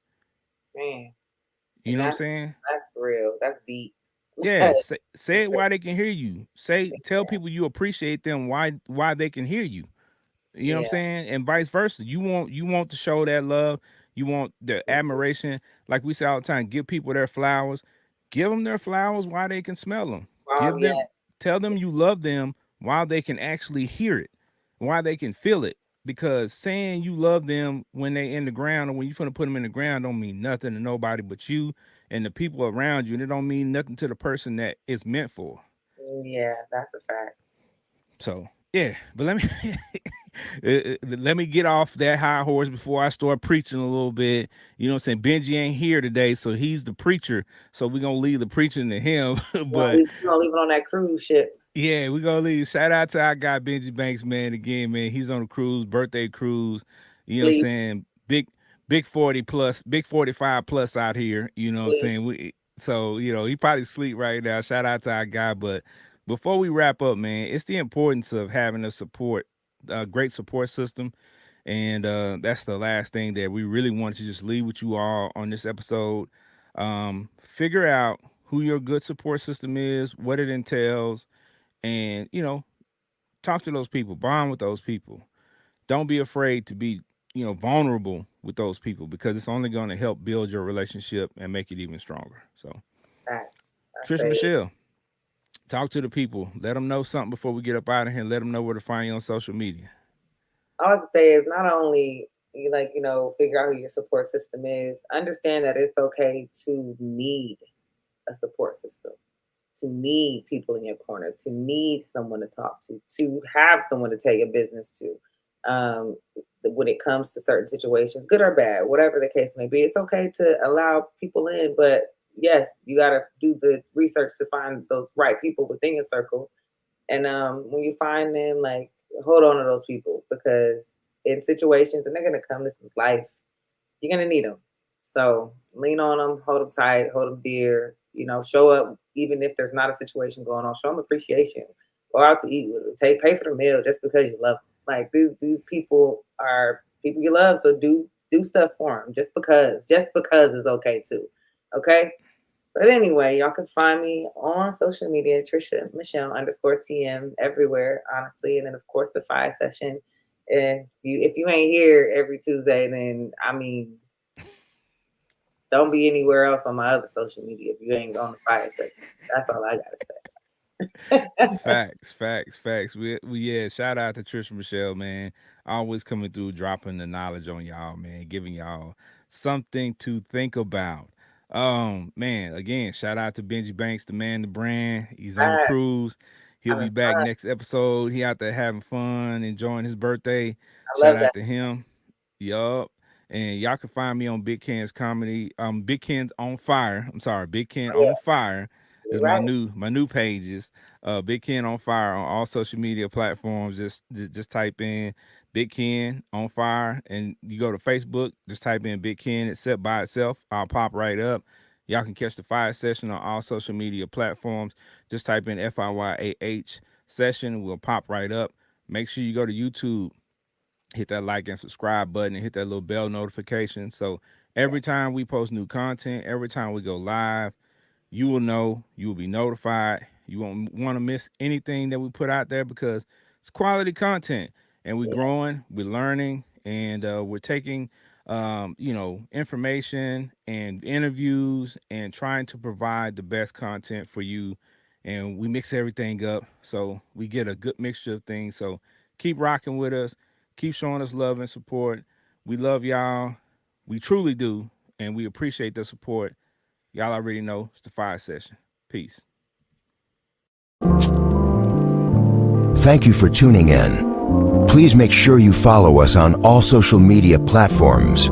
man. You And know what I'm saying? that's real. That's deep. Yeah, For say it sure. while they can hear you. Tell Yeah, people you appreciate them, why they can hear you. You know what I'm yeah, saying? And vice versa. You want to show that love. You want the admiration. Like we say all the time, give people their flowers. Give them their flowers while they can smell them. yeah, Tell them you love them while they can actually hear it, while they can feel it. Because saying you love them when they in the ground, or when you finna put them in the ground, don't mean nothing to nobody but you and the people around you. And it don't mean nothing to the person that it's meant for. yeah. That's a fact. So yeah, but let me get off that high horse before I start preaching a little bit. You know what I'm saying? Benji ain't here today, so he's the preacher. So we're gonna leave the preaching to him. But You gonna leave it on that cruise ship. yeah, we're gonna leave. Shout out to our guy Benji Banks, man. Again, man, he's on a cruise, birthday cruise. You know what I'm Please, saying? Big 40 plus, big 45 plus out here. You know what I'm please. saying? So he probably sleep right now. Shout out to our guy. But before we wrap up, man, it's the importance of having a great support system. And that's the last thing that we really want to just leave with you all on this episode. Figure out who your good support system is, what it entails, and talk to those people, bond with those people. Don't be afraid to be vulnerable with those people, because it's only going to help build your relationship and make it even stronger. So, Facts. I Tricia say Michelle, talk to the people, let them know something before we get up out of here, and let them know where to find you on social media. all I can say is not only you figure out who your support system is, understand that it's okay to need a support system, to need people in your corner, to need someone to talk to have someone to tell your business to. When it comes to certain situations, good or bad, whatever the case may be, it's okay to allow people in, but yes, you got to do the research to find those right people within your circle. And when you find them, like, hold on to those people, because in situations, and they're gonna come. This is life. You're gonna need them. So lean on them, hold them tight, hold them dear. Show up even if there's not a situation going on. Show them appreciation. Go out to eat with them. Pay for the meal just because you love them. Like these people are people you love. So do stuff for them just because. Just because is okay too. Okay. But anyway, y'all can find me on social media, Tricia Michelle _TM everywhere, honestly. And then of course the Fiyah Session. And if you ain't here every Tuesday, then I mean, don't be anywhere else on my other social media if you ain't on the Fiyah Session. That's all I gotta say. Facts. We yeah. Shout out to Tricia Michelle, man. Always coming through, dropping the knowledge on y'all, man. Giving y'all something to think about. Man. Again, shout out to Benji Banks, the man, the brand. He's on a I cruise. He'll having be back fun. next episode. He out there having fun, enjoying his birthday. I Shout love out that. to him. Yup. And y'all can find me on Big Ken's comedy. Big Ken's on fire. I'm sorry, Big Ken Oh, yeah, on fire is you're right. my new pages. Big Ken on fire on all social media platforms. Just type in Big Ken on fire, and you go to Facebook. Just type in Big Ken except by itself. I'll pop right up. Y'all can catch the Fiyah Session on all social media platforms. Just type in FIYAH session. We'll pop right up. Make sure you go to YouTube, hit that like and subscribe button, and hit that little bell notification. So every time we post new content, every time we go live, you will know, you will be notified. You won't want to miss anything that we put out there, because it's quality content, and we're Yeah, growing, we're learning, and we're taking information and interviews and trying to provide the best content for you. And we mix everything up so we get a good mixture of things. So keep rocking with us, keep showing us love and support. We love y'all. We truly do, and we appreciate the support. Y'all already know it's the Fiyah Session. Peace. Thank you for tuning in. Please make sure you follow us on all social media platforms